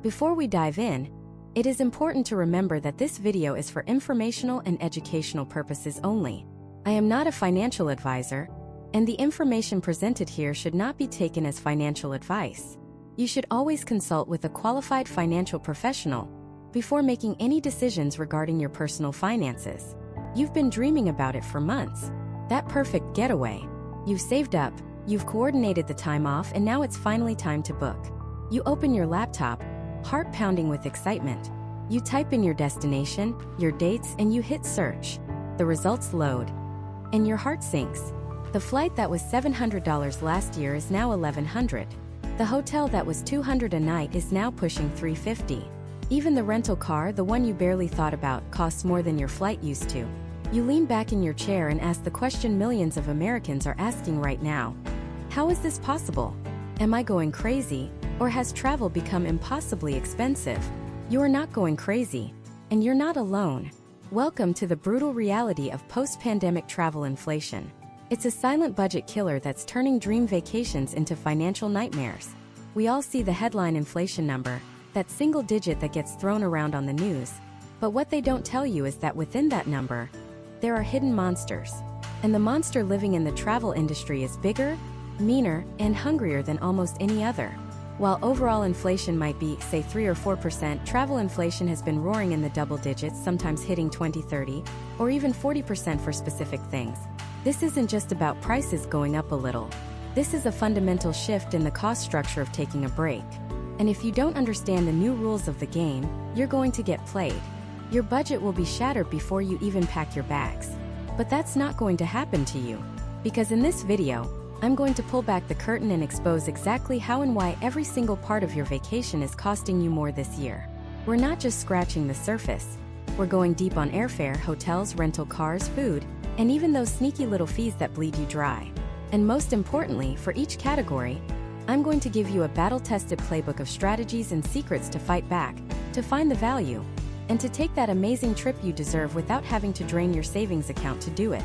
Before we dive in, it is important to remember that this video is for informational and educational purposes only. I am not a financial advisor, and the information presented here should not be taken as financial advice. You should always consult with a qualified financial professional before making any decisions regarding your personal finances. You've been dreaming about it for months. That perfect getaway. You've saved up, you've coordinated the time off, and now it's finally time to book. You open your laptop, heart pounding with excitement. You type in your destination, your dates, and you hit search. The results load, and your heart sinks. The flight that was $700 last year is now $1,100. The hotel that was $200 a night is now pushing $350. Even the rental car, the one you barely thought about, costs more than your flight used to. You lean back in your chair and ask the question millions of Americans are asking right now. How is this possible? Am I going crazy, or has travel become impossibly expensive? You are not going crazy, and you're not alone. Welcome to the brutal reality of post-pandemic travel inflation. It's a silent budget killer that's turning dream vacations into financial nightmares. We all see the headline inflation number, that single digit that gets thrown around on the news. But what they don't tell you is that within that number, there are hidden monsters. And the monster living in the travel industry is bigger, meaner, and hungrier than almost any other. While overall inflation might be, say, 3 or 4%, travel inflation has been roaring in the double digits, sometimes hitting 20, 30, or even 40% for specific things. This isn't just about prices going up a little. This is a fundamental shift in the cost structure of taking a break. And if you don't understand the new rules of the game, you're going to get played. Your budget will be shattered before you even pack your bags. But that's not going to happen to you. Because in this video, I'm going to pull back the curtain and expose exactly how and why every single part of your vacation is costing you more this year. We're not just scratching the surface. We're going deep on airfare, hotels, rental cars, food, and even those sneaky little fees that bleed you dry. And most importantly, for each category, I'm going to give you a battle-tested playbook of strategies and secrets to fight back, to find the value, and to take that amazing trip you deserve without having to drain your savings account to do it.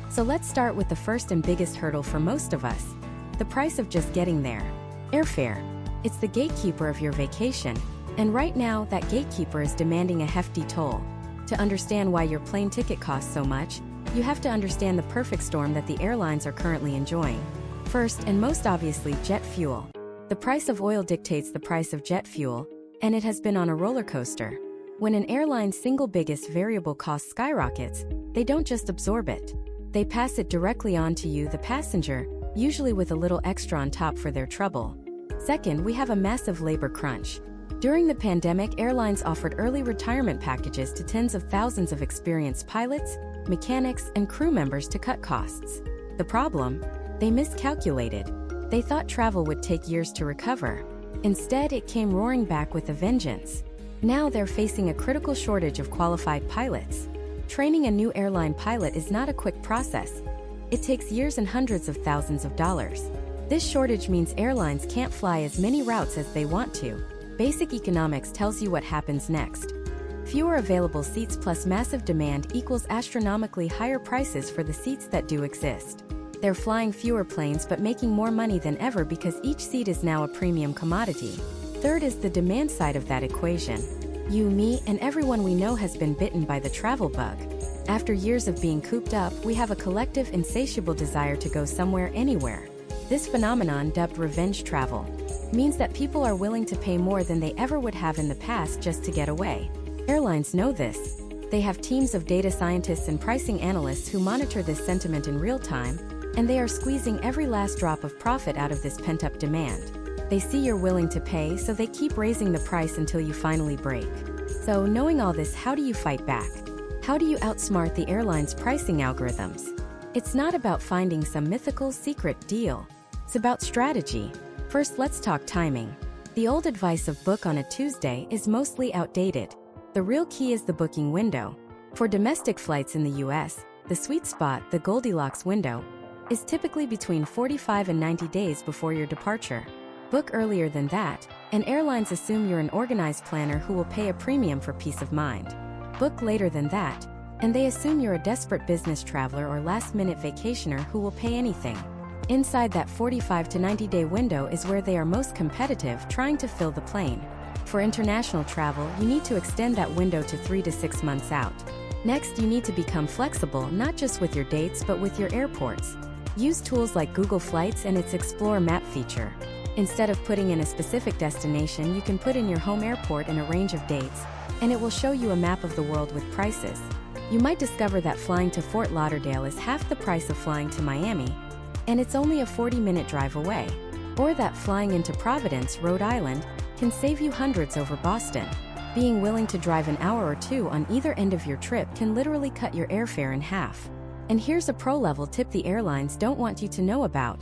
So let's start with the first and biggest hurdle for most of us, the price of just getting there. Airfare. It's the gatekeeper of your vacation, and right now that gatekeeper is demanding a hefty toll. To understand why your plane ticket costs so much, you have to understand the perfect storm that the airlines are currently enjoying. First, and most obviously, jet fuel. The price of oil dictates the price of jet fuel, and it has been on a roller coaster. When an airline's single biggest variable cost skyrockets, they don't just absorb it. They pass it directly on to you, the passenger, usually with a little extra on top for their trouble. Second, we have a massive labor crunch. During the pandemic, airlines offered early retirement packages to tens of thousands of experienced pilots, mechanics, and crew members to cut costs. The problem? They miscalculated. They thought travel would take years to recover. Instead, it came roaring back with a vengeance. Now they're facing a critical shortage of qualified pilots. Training a new airline pilot is not a quick process. It takes years and hundreds of thousands of dollars. This shortage means airlines can't fly as many routes as they want to. Basic economics tells you what happens next. Fewer available seats plus massive demand equals astronomically higher prices for the seats that do exist. They're flying fewer planes but making more money than ever because each seat is now a premium commodity. Third is the demand side of that equation. You, me, and everyone we know has been bitten by the travel bug. After years of being cooped up, we have a collective insatiable desire to go somewhere, anywhere. This phenomenon, dubbed revenge travel, means that people are willing to pay more than they ever would have in the past just to get away. Airlines know this. They have teams of data scientists and pricing analysts who monitor this sentiment in real time, and they are squeezing every last drop of profit out of this pent-up demand. They see you're willing to pay, so they keep raising the price until you finally break. So, knowing all this, how do you fight back? How do you outsmart the airline's pricing algorithms? It's not about finding some mythical secret deal. It's about strategy. First, let's talk timing. The old advice of book on a Tuesday is mostly outdated. The real key is the booking window. For domestic flights in the US, the sweet spot, the Goldilocks window, is typically between 45 and 90 days before your departure. Book earlier than that, and airlines assume you're an organized planner who will pay a premium for peace of mind. Book later than that, and they assume you're a desperate business traveler or last-minute vacationer who will pay anything. Inside that 45 to 90-day window is where they are most competitive, trying to fill the plane. For international travel, you need to extend that window to 3 to 6 months out. Next, you need to become flexible not just with your dates but with your airports. Use tools like Google Flights and its Explore Map feature. Instead of putting in a specific destination, you can put in your home airport and a range of dates, and it will show you a map of the world with prices. You might discover that flying to Fort Lauderdale is half the price of flying to Miami, and it's only a 40-minute drive away. Or that flying into Providence, Rhode Island, can save you hundreds over Boston. Being willing to drive an hour or two on either end of your trip can literally cut your airfare in half. And here's a pro-level tip the airlines don't want you to know about: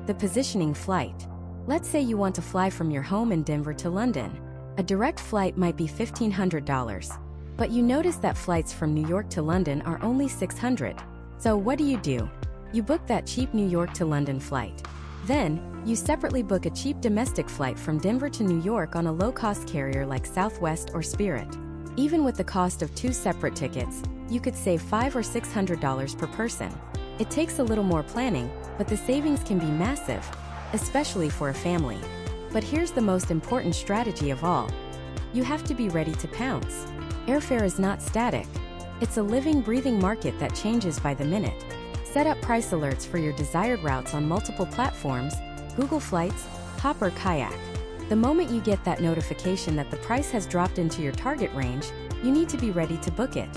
the positioning flight. Let's say you want to fly from your home in Denver to London. A direct flight might be $1,500. But you notice that flights from New York to London are only $600. So what do? You book that cheap New York to London flight. Then, you separately book a cheap domestic flight from Denver to New York on a low-cost carrier like Southwest or Spirit. Even with the cost of 2 separate tickets, you could save $500 or $600 per person. It takes a little more planning, but the savings can be massive, especially for a family. But here's the most important strategy of all. You have to be ready to pounce. Airfare is not static. It's a living, breathing market that changes by the minute. Set up price alerts for your desired routes on multiple platforms: Google Flights, Hopper, Kayak. The moment you get that notification that the price has dropped into your target range, you need to be ready to book it.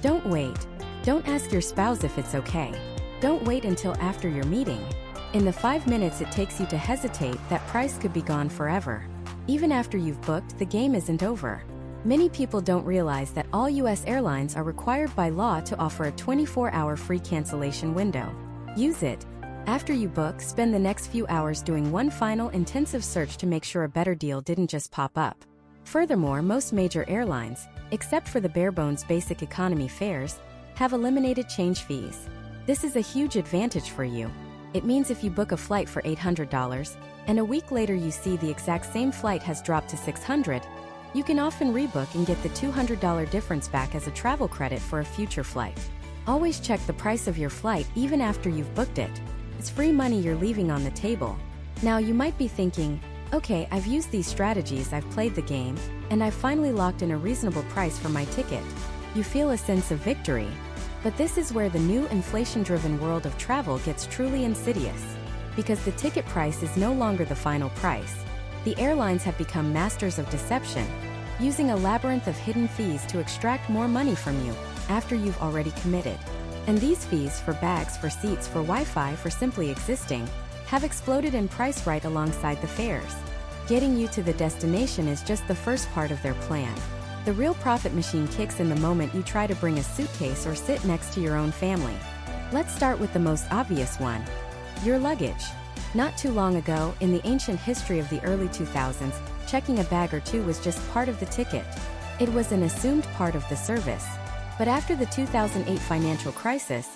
Don't wait. Don't ask your spouse if it's okay. Don't wait until after your meeting. In the 5 minutes it takes you to hesitate, that price could be gone forever. Even after you've booked, the game isn't over. Many people don't realize that all U.S. airlines are required by law to offer a 24-hour free cancellation window. Use it. After you book, spend the next few hours doing one final intensive search to make sure a better deal didn't just pop up. Furthermore, most major airlines, except for the bare-bones basic economy fares, have eliminated change fees. This is a huge advantage for you. It means if you book a flight for $800, and a week later you see the exact same flight has dropped to $600, you can often rebook and get the $200 difference back as a travel credit for a future flight. Always check the price of your flight even after you've booked it. It's free money you're leaving on the table. Now you might be thinking, okay, I've used these strategies, I've played the game, and I've finally locked in a reasonable price for my ticket. You feel a sense of victory. But this is where the new inflation-driven world of travel gets truly insidious. Because the ticket price is no longer the final price. The airlines have become masters of deception, using a labyrinth of hidden fees to extract more money from you after you've already committed. And these fees, for bags, for seats, for Wi-Fi, for simply existing, have exploded in price right alongside the fares. Getting you to the destination is just the first part of their plan. The real profit machine kicks in the moment you try to bring a suitcase or sit next to your own family. Let's start with the most obvious one: your luggage. Not too long ago, in the ancient history of the early 2000s, checking a bag or two was just part of the ticket. It was an assumed part of the service. But after the 2008 financial crisis,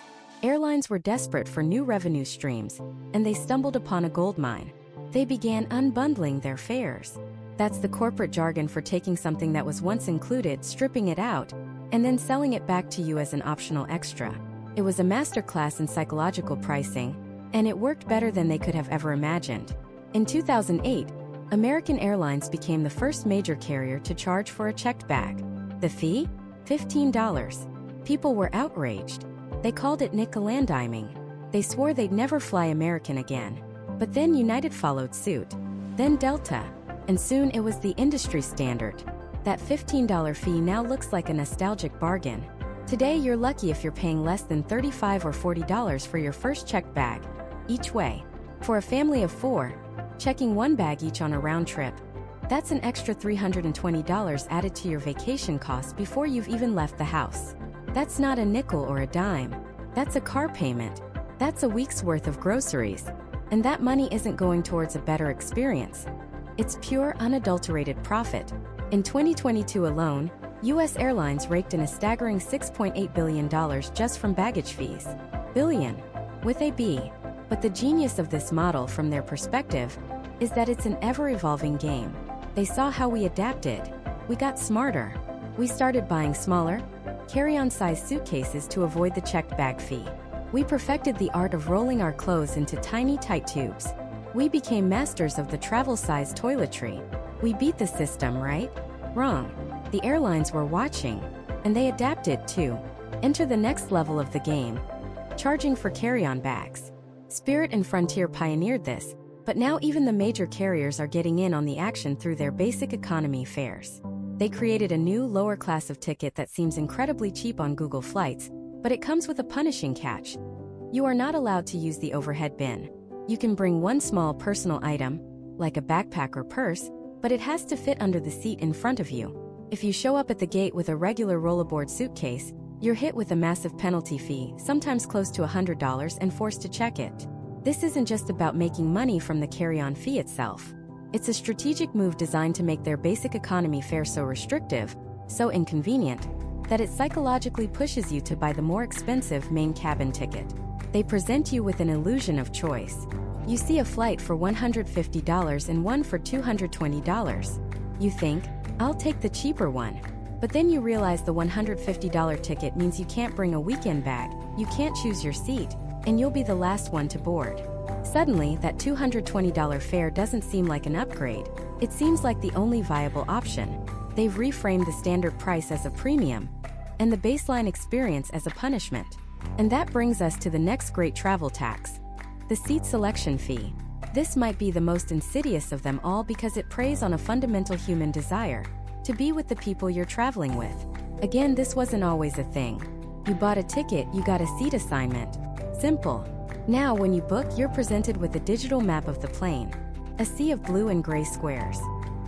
airlines were desperate for new revenue streams, and they stumbled upon a goldmine. They began unbundling their fares. That's the corporate jargon for taking something that was once included, stripping it out, and then selling it back to you as an optional extra. It was a masterclass in psychological pricing, and it worked better than they could have ever imagined. In 2008, American Airlines became the first major carrier to charge for a checked bag. The fee? $15. People were outraged. They called it nickel-and-diming. They swore they'd never fly American again. But then United followed suit. Then Delta. And soon it was the industry standard. That $15 fee now looks like a nostalgic bargain. Today you're lucky if you're paying less than $35 or $40 for your first checked bag, each way. For a family of 4, checking one bag each on a round trip, that's an extra $320 added to your vacation costs before you've even left the house. That's not a nickel or a dime. That's a car payment. That's a week's worth of groceries. And that money isn't going towards a better experience. It's pure, unadulterated profit. In 2022 alone, U.S. airlines raked in a staggering $6.8 billion just from baggage fees. Billion. With a B. But the genius of this model, from their perspective, is that it's an ever-evolving game. They saw how we adapted. We got smarter. We started buying smaller, carry-on-sized suitcases to avoid the checked bag fee. We perfected the art of rolling our clothes into tiny, tight tubes. We became masters of the travel-sized toiletry. We beat the system, right? Wrong. The airlines were watching, and they adapted too. Enter the next level of the game: charging for carry-on bags. Spirit and Frontier pioneered this, but now even the major carriers are getting in on the action through their basic economy fares. They created a new, lower class of ticket that seems incredibly cheap on Google Flights, but it comes with a punishing catch. You are not allowed to use the overhead bin. You can bring one small personal item, like a backpack or purse, but it has to fit under the seat in front of you. If you show up at the gate with a regular rollaboard suitcase, you're hit with a massive penalty fee, sometimes close to $100, and forced to check it. This isn't just about making money from the carry-on fee itself. It's a strategic move designed to make their basic economy fare so restrictive, so inconvenient, that it psychologically pushes you to buy the more expensive main cabin ticket. They present you with an illusion of choice. You see a flight for $150 and one for $220. You think, I'll take the cheaper one. But then you realize the $150 ticket means you can't bring a weekend bag, you can't choose your seat, and you'll be the last one to board. Suddenly, that $220 fare doesn't seem like an upgrade. It seems like the only viable option. They've reframed the standard price as a premium, and the baseline experience as a punishment. And that brings us to the next great travel tax: the seat selection fee. This might be the most insidious of them all because it preys on a fundamental human desire: to be with the people you're traveling with. Again, this wasn't always a thing. You bought a ticket, you got a seat assignment. Simple. Now when you book, you're presented with a digital map of the plane. A sea of blue and gray squares.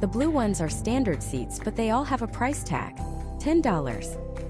The blue ones are standard seats, but they all have a price tag. $10,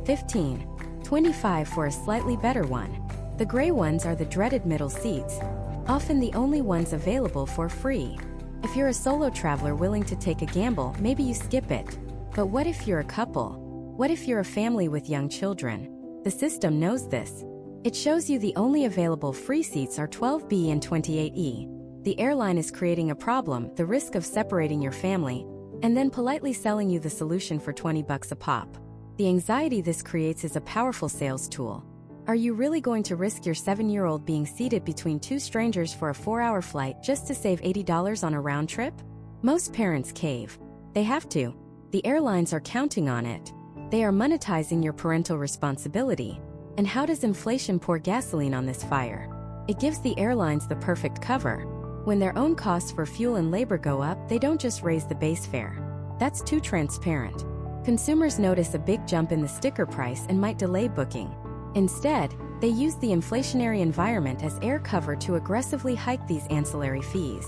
$15, $25 for a slightly better one. The gray ones are the dreaded middle seats, often the only ones available for free. If you're a solo traveler willing to take a gamble, maybe you skip it. But what if you're a couple? What if you're a family with young children? The system knows this. It shows you the only available free seats are 12B and 28E. The airline is creating a problem, the risk of separating your family, and then politely selling you the solution for $20 a pop. The anxiety this creates is a powerful sales tool. Are you really going to risk your 7-year-old being seated between two strangers for a 4-hour flight just to save $80 on a round trip? Most parents cave. They have to. The airlines are counting on it. They are monetizing your parental responsibility. And how does inflation pour gasoline on this fire? It gives the airlines the perfect cover. When their own costs for fuel and labor go up, they don't just raise the base fare. That's too transparent. Consumers notice a big jump in the sticker price and might delay booking. Instead, they use the inflationary environment as air cover to aggressively hike these ancillary fees.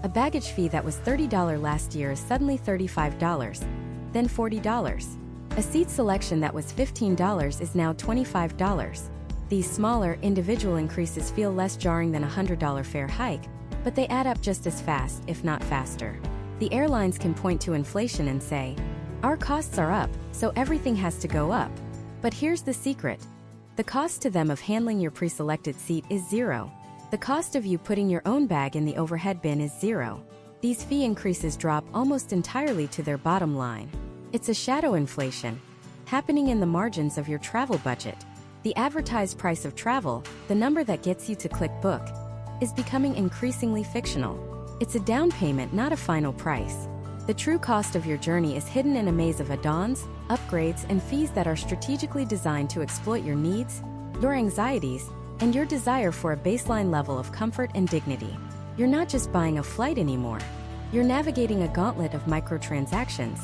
A baggage fee that was $30 last year is suddenly $35, then $40. A seat selection that was $15 is now $25. These smaller, individual increases feel less jarring than a $100 fare hike, but they add up just as fast, if not faster. The airlines can point to inflation and say, our costs are up, so everything has to go up. But here's the secret. The cost to them of handling your pre-selected seat is zero. The cost of you putting your own bag in the overhead bin is zero. These fee increases drop almost entirely to their bottom line. It's a shadow inflation, happening in the margins of your travel budget. The advertised price of travel, the number that gets you to click book, is becoming increasingly fictional. It's a down payment, not a final price. The true cost of your journey is hidden in a maze of add-ons, upgrades, and fees that are strategically designed to exploit your needs, your anxieties, and your desire for a baseline level of comfort and dignity. You're not just buying a flight anymore. You're navigating a gauntlet of microtransactions,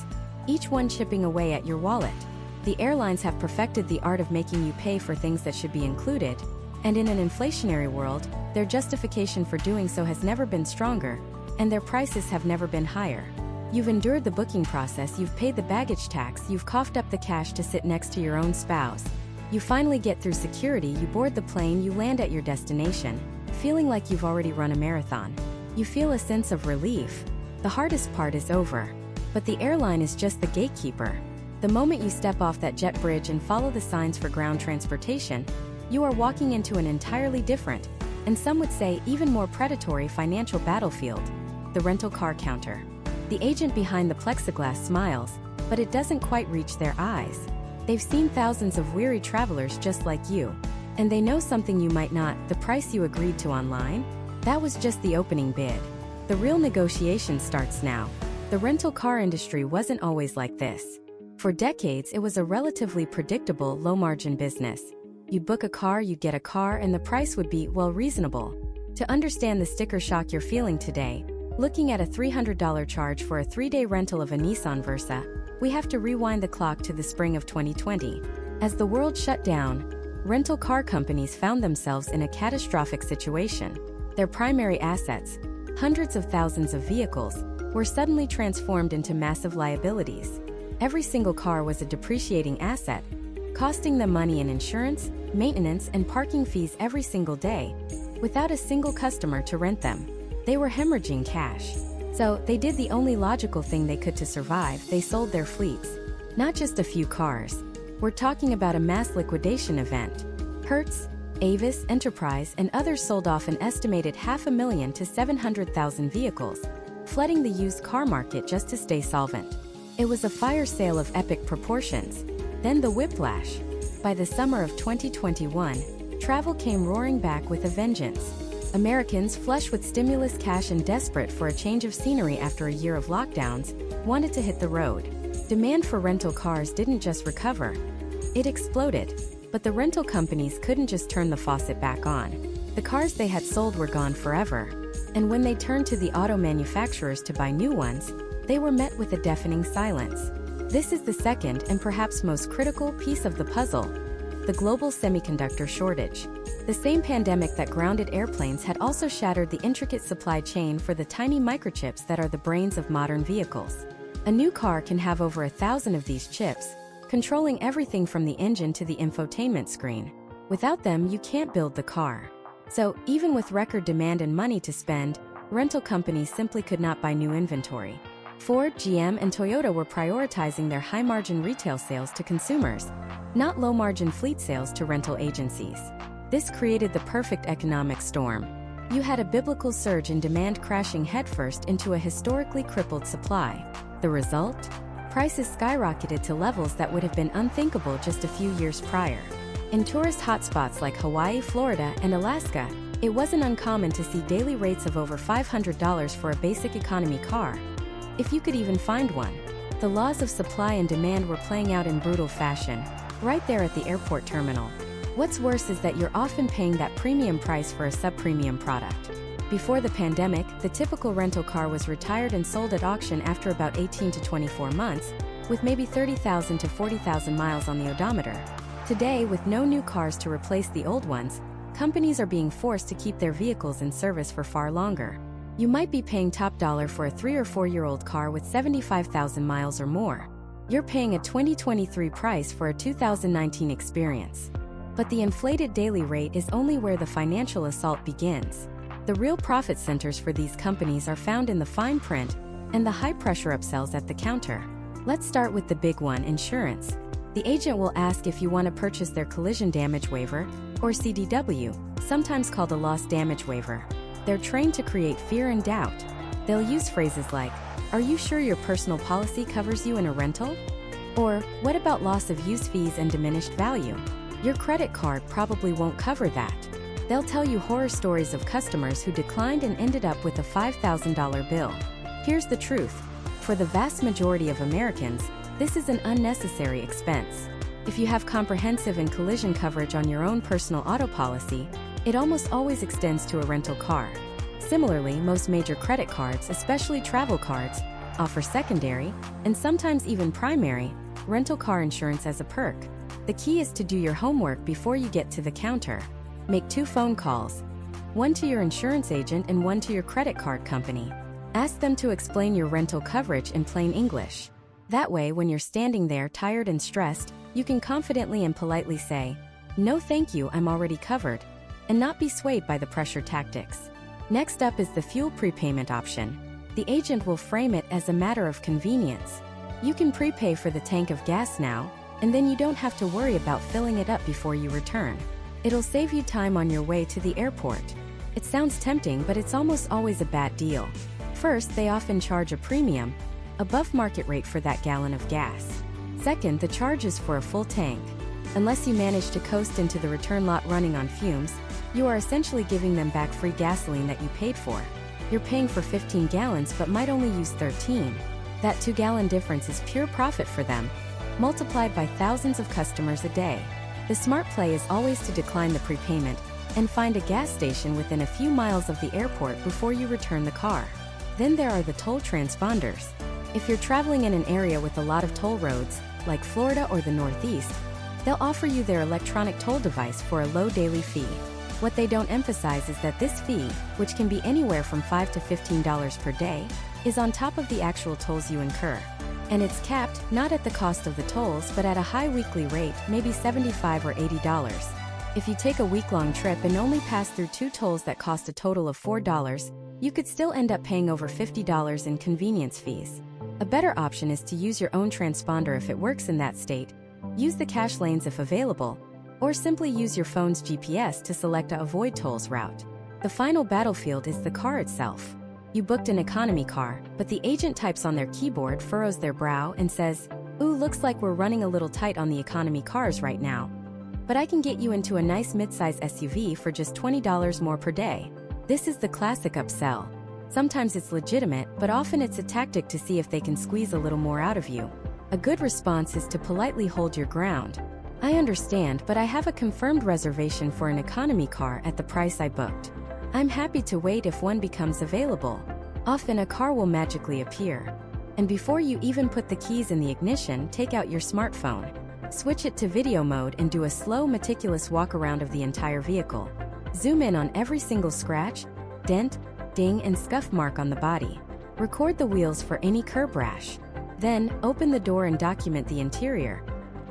each one chipping away at your wallet. The airlines have perfected the art of making you pay for things that should be included, and in an inflationary world, their justification for doing so has never been stronger, and their prices have never been higher. You've endured the booking process, you've paid the baggage tax, you've coughed up the cash to sit next to your own spouse. You finally get through security, you board the plane, you land at your destination, feeling like you've already run a marathon. You feel a sense of relief. The hardest part is over. But the airline is just the gatekeeper. The moment you step off that jet bridge and follow the signs for ground transportation, you are walking into an entirely different, and some would say even more predatory financial battlefield: the rental car counter. The agent behind the plexiglass smiles, but it doesn't quite reach their eyes. They've seen thousands of weary travelers just like you, and they know something you might not: the price you agreed to online? That was just the opening bid. The real negotiation starts now. The rental car industry wasn't always like this. For decades, it was a relatively predictable, low-margin business. You'd book a car, you'd get a car, and the price would be, well, reasonable. To understand the sticker shock you're feeling today, looking at a $300 charge for a 3-day rental of a Nissan Versa, we have to rewind the clock to the spring of 2020. As the world shut down, rental car companies found themselves in a catastrophic situation. Their primary assets, hundreds of thousands of vehicles, were suddenly transformed into massive liabilities. Every single car was a depreciating asset, costing them money in insurance, maintenance, and parking fees every single day, without a single customer to rent them. They were hemorrhaging cash. So, they did the only logical thing they could to survive: they sold their fleets. Not just a few cars. We're talking about a mass liquidation event. Hertz, Avis, Enterprise, and others sold off an estimated 500,000 to 700,000 vehicles, flooding the used car market just to stay solvent. It was a fire sale of epic proportions. Then the whiplash. By the summer of 2021, travel came roaring back with a vengeance. Americans, flush with stimulus cash and desperate for a change of scenery after a year of lockdowns, wanted to hit the road. Demand for rental cars didn't just recover, it exploded. But the rental companies couldn't just turn the faucet back on. The cars they had sold were gone forever. And when they turned to the auto manufacturers to buy new ones, they were met with a deafening silence. This is the second and perhaps most critical piece of the puzzle: the global semiconductor shortage. The same pandemic that grounded airplanes had also shattered the intricate supply chain for the tiny microchips that are the brains of modern vehicles. A new car can have over 1,000 of these chips, controlling everything from the engine to the infotainment screen. Without them, you can't build the car. So, even with record demand and money to spend, rental companies simply could not buy new inventory. Ford, GM, and Toyota were prioritizing their high-margin retail sales to consumers, not low-margin fleet sales to rental agencies. This created the perfect economic storm. You had a biblical surge in demand crashing headfirst into a historically crippled supply. The result? Prices skyrocketed to levels that would have been unthinkable just a few years prior. In tourist hotspots like Hawaii, Florida, and Alaska, it wasn't uncommon to see daily rates of over $500 for a basic economy car, if you could even find one. The laws of supply and demand were playing out in brutal fashion, right there at the airport terminal. What's worse is that you're often paying that premium price for a sub-premium product. Before the pandemic, the typical rental car was retired and sold at auction after about 18 to 24 months, with maybe 30,000 to 40,000 miles on the odometer. Today, with no new cars to replace the old ones, companies are being forced to keep their vehicles in service for far longer. You might be paying top dollar for a 3 or 4-year-old car with 75,000 miles or more. You're paying a 2023 price for a 2019 experience. But the inflated daily rate is only where the financial assault begins. The real profit centers for these companies are found in the fine print and the high-pressure upsells at the counter. Let's start with the big one: insurance. The agent will ask if you want to purchase their collision damage waiver, or CDW, sometimes called a loss damage waiver. They're trained to create fear and doubt. They'll use phrases like, "Are you sure your personal policy covers you in a rental?" Or, "What about loss of use fees and diminished value? Your credit card probably won't cover that." They'll tell you horror stories of customers who declined and ended up with a $5,000 bill. Here's the truth: for the vast majority of Americans, this is an unnecessary expense. If you have comprehensive and collision coverage on your own personal auto policy, it almost always extends to a rental car. Similarly, most major credit cards, especially travel cards, offer secondary, and sometimes even primary, rental car insurance as a perk. The key is to do your homework before you get to the counter. Make 2 phone calls, one to your insurance agent and one to your credit card company. Ask them to explain your rental coverage in plain English. That way, when you're standing there tired and stressed, you can confidently and politely say, "No thank you, I'm already covered," and not be swayed by the pressure tactics. Next up is the fuel prepayment option. The agent will frame it as a matter of convenience. You can prepay for the tank of gas now, and then you don't have to worry about filling it up before you return. It'll save you time on your way to the airport. It sounds tempting, but it's almost always a bad deal. First, they often charge a premium, above market rate for that gallon of gas. Second, the charge is for a full tank. Unless you manage to coast into the return lot running on fumes, you are essentially giving them back free gasoline that you paid for. You're paying for 15 gallons but might only use 13. That 2-gallon difference is pure profit for them, multiplied by thousands of customers a day. The smart play is always to decline the prepayment and find a gas station within a few miles of the airport before you return the car. Then there are the toll transponders. If you're traveling in an area with a lot of toll roads, like Florida or the Northeast, they'll offer you their electronic toll device for a low daily fee. What they don't emphasize is that this fee, which can be anywhere from $5 to $15 per day, is on top of the actual tolls you incur. And it's capped, not at the cost of the tolls but at a high weekly rate, maybe $75 or $80. If you take a week-long trip and only pass through 2 tolls that cost a total of $4, you could still end up paying over $50 in convenience fees. A better option is to use your own transponder if it works in that state, use the cash lanes if available, or simply use your phone's GPS to select a avoid tolls route. The final battlefield is the car itself. You booked an economy car, but the agent types on their keyboard, furrows their brow, and says, "Ooh, looks like we're running a little tight on the economy cars right now. But I can get you into a nice midsize SUV for just $20 more per day." This is the classic upsell. Sometimes it's legitimate, but often it's a tactic to see if they can squeeze a little more out of you. A good response is to politely hold your ground. "I understand, but I have a confirmed reservation for an economy car at the price I booked. I'm happy to wait if one becomes available." Often a car will magically appear. And before you even put the keys in the ignition, take out your smartphone. Switch it to video mode and do a slow, meticulous walk around of the entire vehicle. Zoom in on every single scratch, dent, ding, and scuff mark on the body. Record the wheels for any curb rash. Then, open the door and document the interior.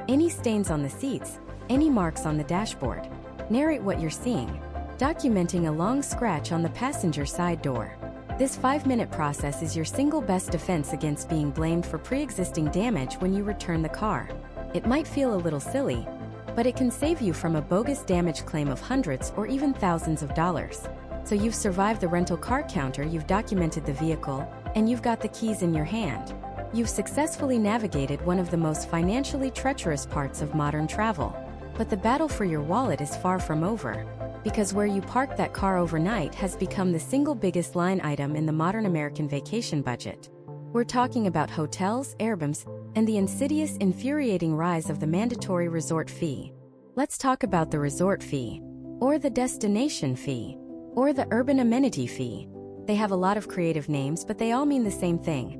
Any stains on the seats, any marks on the dashboard. Narrate what you're seeing, documenting a long scratch on the passenger side door. This 5-minute process is your single best defense against being blamed for pre-existing damage when you return the car. It might feel a little silly, but it can save you from a bogus damage claim of hundreds or even thousands of dollars. So you've survived the rental car counter, you've documented the vehicle, and you've got the keys in your hand. You've successfully navigated one of the most financially treacherous parts of modern travel. But the battle for your wallet is far from over, because where you parked that car overnight has become the single biggest line item in the modern American vacation budget. We're talking about hotels, Airbnbs, and the insidious, infuriating rise of the mandatory resort fee. Let's talk about the resort fee, or the destination fee, or the urban amenity fee. They have a lot of creative names, but they all mean the same thing.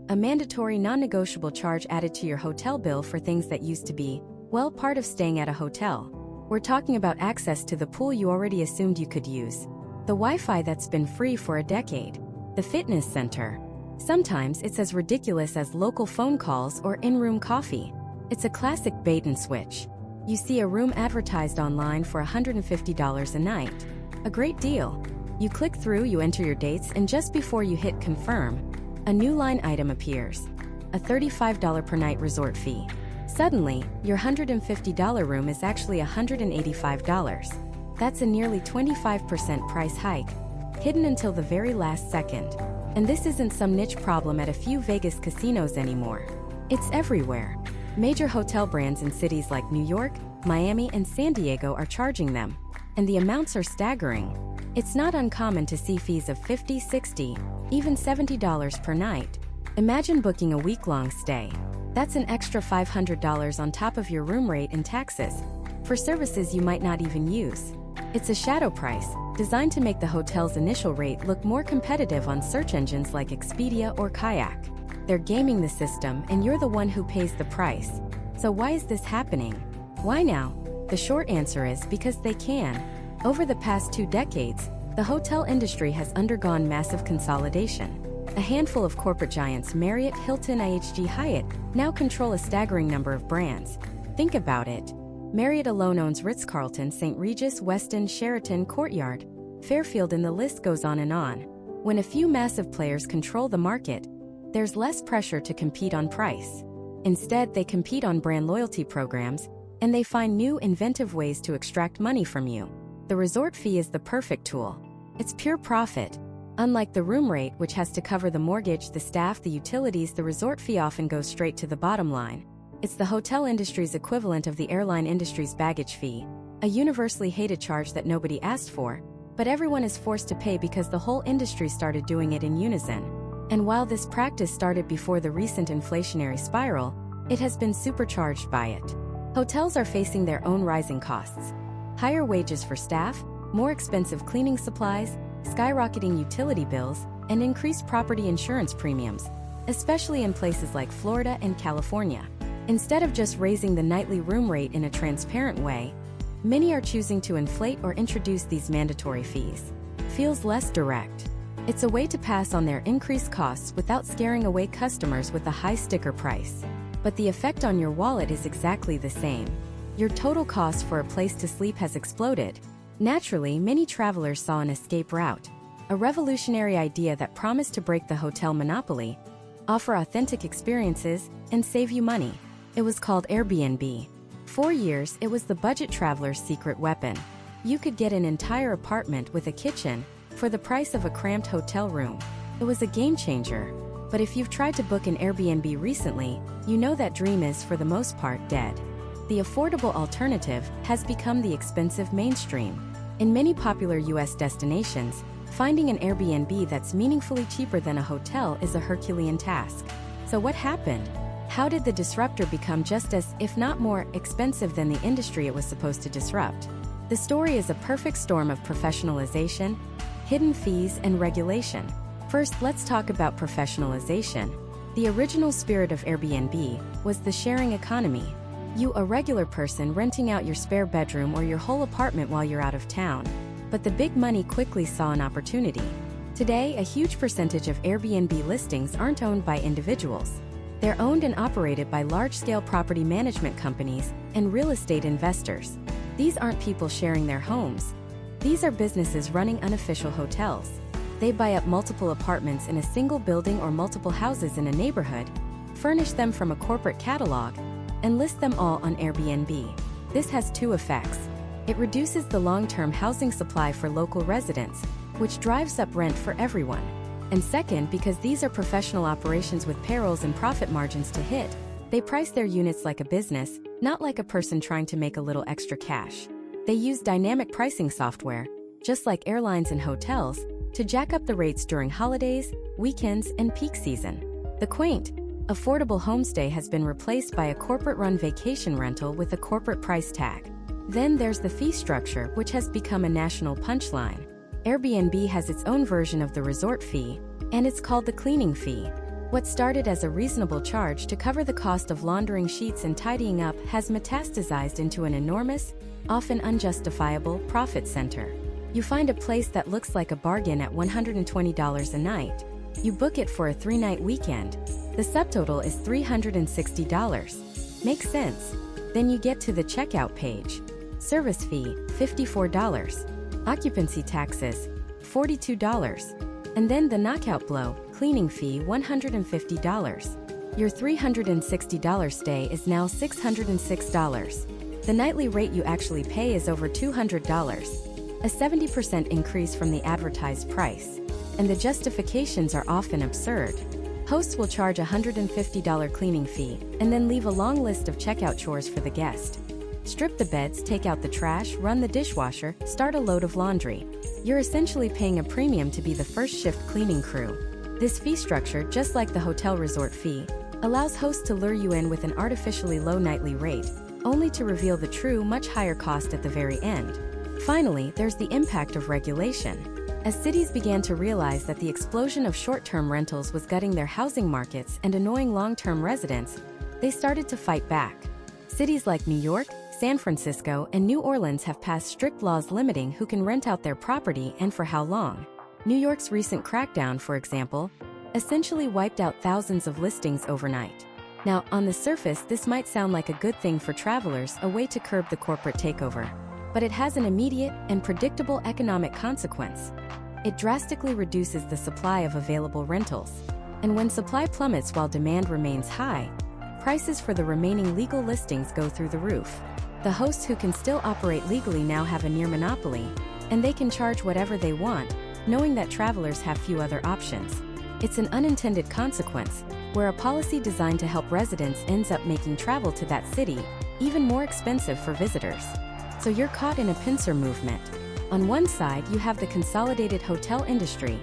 A mandatory non-negotiable charge added to your hotel bill for things that used to be, well, part of staying at a hotel. We're talking about access to the pool you already assumed you could use, the Wi-Fi that's been free for a decade, the fitness center. Sometimes it's as ridiculous as local phone calls or in-room coffee. It's a classic bait and switch. You see a room advertised online for $150 a night. A great deal. You click through, you enter your dates, and just before you hit confirm, a new line item appears. A $35 per night resort fee. Suddenly, your $150 room is actually $185. That's a nearly 25% price hike, hidden until the very last second. And this isn't some niche problem at a few Vegas casinos anymore. It's everywhere. Major hotel brands in cities like New York, Miami, and San Diego are charging them. And the amounts are staggering. It's not uncommon to see fees of $50, $60, even $70 per night. Imagine booking a week-long stay. That's an extra $500 on top of your room rate and taxes, for services you might not even use. It's a shadow price, designed to make the hotel's initial rate look more competitive on search engines like Expedia or Kayak. They're gaming the system, and you're the one who pays the price. So why is this happening? Why now? The short answer is because they can. Over the past 2 decades, the hotel industry has undergone massive consolidation. A handful of corporate giants, Marriott, Hilton, IHG, Hyatt, now control a staggering number of brands. Think about it. Marriott alone owns Ritz-Carlton, St. Regis, Westin, Sheraton, Courtyard, Fairfield, and the list goes on and on. When a few massive players control the market, there's less pressure to compete on price. Instead, they compete on brand loyalty programs, and they find new, inventive ways to extract money from you. The resort fee is the perfect tool. It's pure profit. Unlike the room rate, which has to cover the mortgage, the staff, the utilities, the resort fee often goes straight to the bottom line. It's the hotel industry's equivalent of the airline industry's baggage fee, a universally hated charge that nobody asked for, but everyone is forced to pay because the whole industry started doing it in unison. And while this practice started before the recent inflationary spiral, it has been supercharged by it. Hotels are facing their own rising costs. Higher wages for staff, more expensive cleaning supplies, skyrocketing utility bills, and increased property insurance premiums, especially in places like Florida and California. Instead of just raising the nightly room rate in a transparent way, many are choosing to inflate or introduce these mandatory fees. Feels less direct. It's a way to pass on their increased costs without scaring away customers with a high sticker price. But the effect on your wallet is exactly the same. Your total cost for a place to sleep has exploded. Naturally, many travelers saw an escape route, a revolutionary idea that promised to break the hotel monopoly, offer authentic experiences, and save you money. It was called Airbnb. For years, it was the budget traveler's secret weapon. You could get an entire apartment with a kitchen for the price of a cramped hotel room. It was a game changer. But if you've tried to book an Airbnb recently, you know that dream is, for the most part, dead. The affordable alternative has become the expensive mainstream. In many popular US destinations, finding an Airbnb that's meaningfully cheaper than a hotel is a Herculean task. So what happened? How did the disruptor become just as, if not more, expensive than the industry it was supposed to disrupt? The story is a perfect storm of professionalization, hidden fees, and regulation. First, let's talk about professionalization. The original spirit of Airbnb was the sharing economy. You, a regular person, renting out your spare bedroom or your whole apartment while you're out of town. But the big money quickly saw an opportunity. Today, a huge percentage of Airbnb listings aren't owned by individuals. They're owned and operated by large-scale property management companies and real estate investors. These aren't people sharing their homes. These are businesses running unofficial hotels. They buy up multiple apartments in a single building or multiple houses in a neighborhood, furnish them from a corporate catalog, and list them all on Airbnb. This has two effects. It reduces the long-term housing supply for local residents, which drives up rent for everyone. And second, because these are professional operations with payrolls and profit margins to hit, they price their units like a business, not like a person trying to make a little extra cash. They use dynamic pricing software, just like airlines and hotels, to jack up the rates during holidays, weekends, and peak season. The quaint, affordable homestay has been replaced by a corporate-run vacation rental with a corporate price tag. Then there's the fee structure, which has become a national punchline. Airbnb has its own version of the resort fee, and it's called the cleaning fee. What started as a reasonable charge to cover the cost of laundering sheets and tidying up has metastasized into an enormous, often unjustifiable, profit center. You find a place that looks like a bargain at $120 a night. You book it for a 3-night weekend. The subtotal is $360. Makes sense. Then you get to the checkout page. Service fee, $54. Occupancy taxes, $42. And then the knockout blow, cleaning fee, $150. Your $360 stay is now $606. The nightly rate you actually pay is over $200. A 70% increase from the advertised price. And the justifications are often absurd. Hosts will charge a $150 cleaning fee, and then leave a long list of checkout chores for the guest. Strip the beds, take out the trash, run the dishwasher, start a load of laundry. You're essentially paying a premium to be the first shift cleaning crew. This fee structure, just like the hotel resort fee, allows hosts to lure you in with an artificially low nightly rate, only to reveal the true, much higher cost at the very end. Finally, there's the impact of regulation. As cities began to realize that the explosion of short-term rentals was gutting their housing markets and annoying long-term residents, they started to fight back. Cities like New York, San Francisco, and New Orleans have passed strict laws limiting who can rent out their property and for how long. New York's recent crackdown, for example, essentially wiped out thousands of listings overnight. Now, on the surface, this might sound like a good thing for travelers, a way to curb the corporate takeover. But it has an immediate and predictable economic consequence. It drastically reduces the supply of available rentals. And when supply plummets while demand remains high, prices for the remaining legal listings go through the roof. The hosts who can still operate legally now have a near monopoly, and they can charge whatever they want, knowing that travelers have few other options. It's an unintended consequence, where a policy designed to help residents ends up making travel to that city even more expensive for visitors. So you're caught in a pincer movement. On one side, you have the consolidated hotel industry,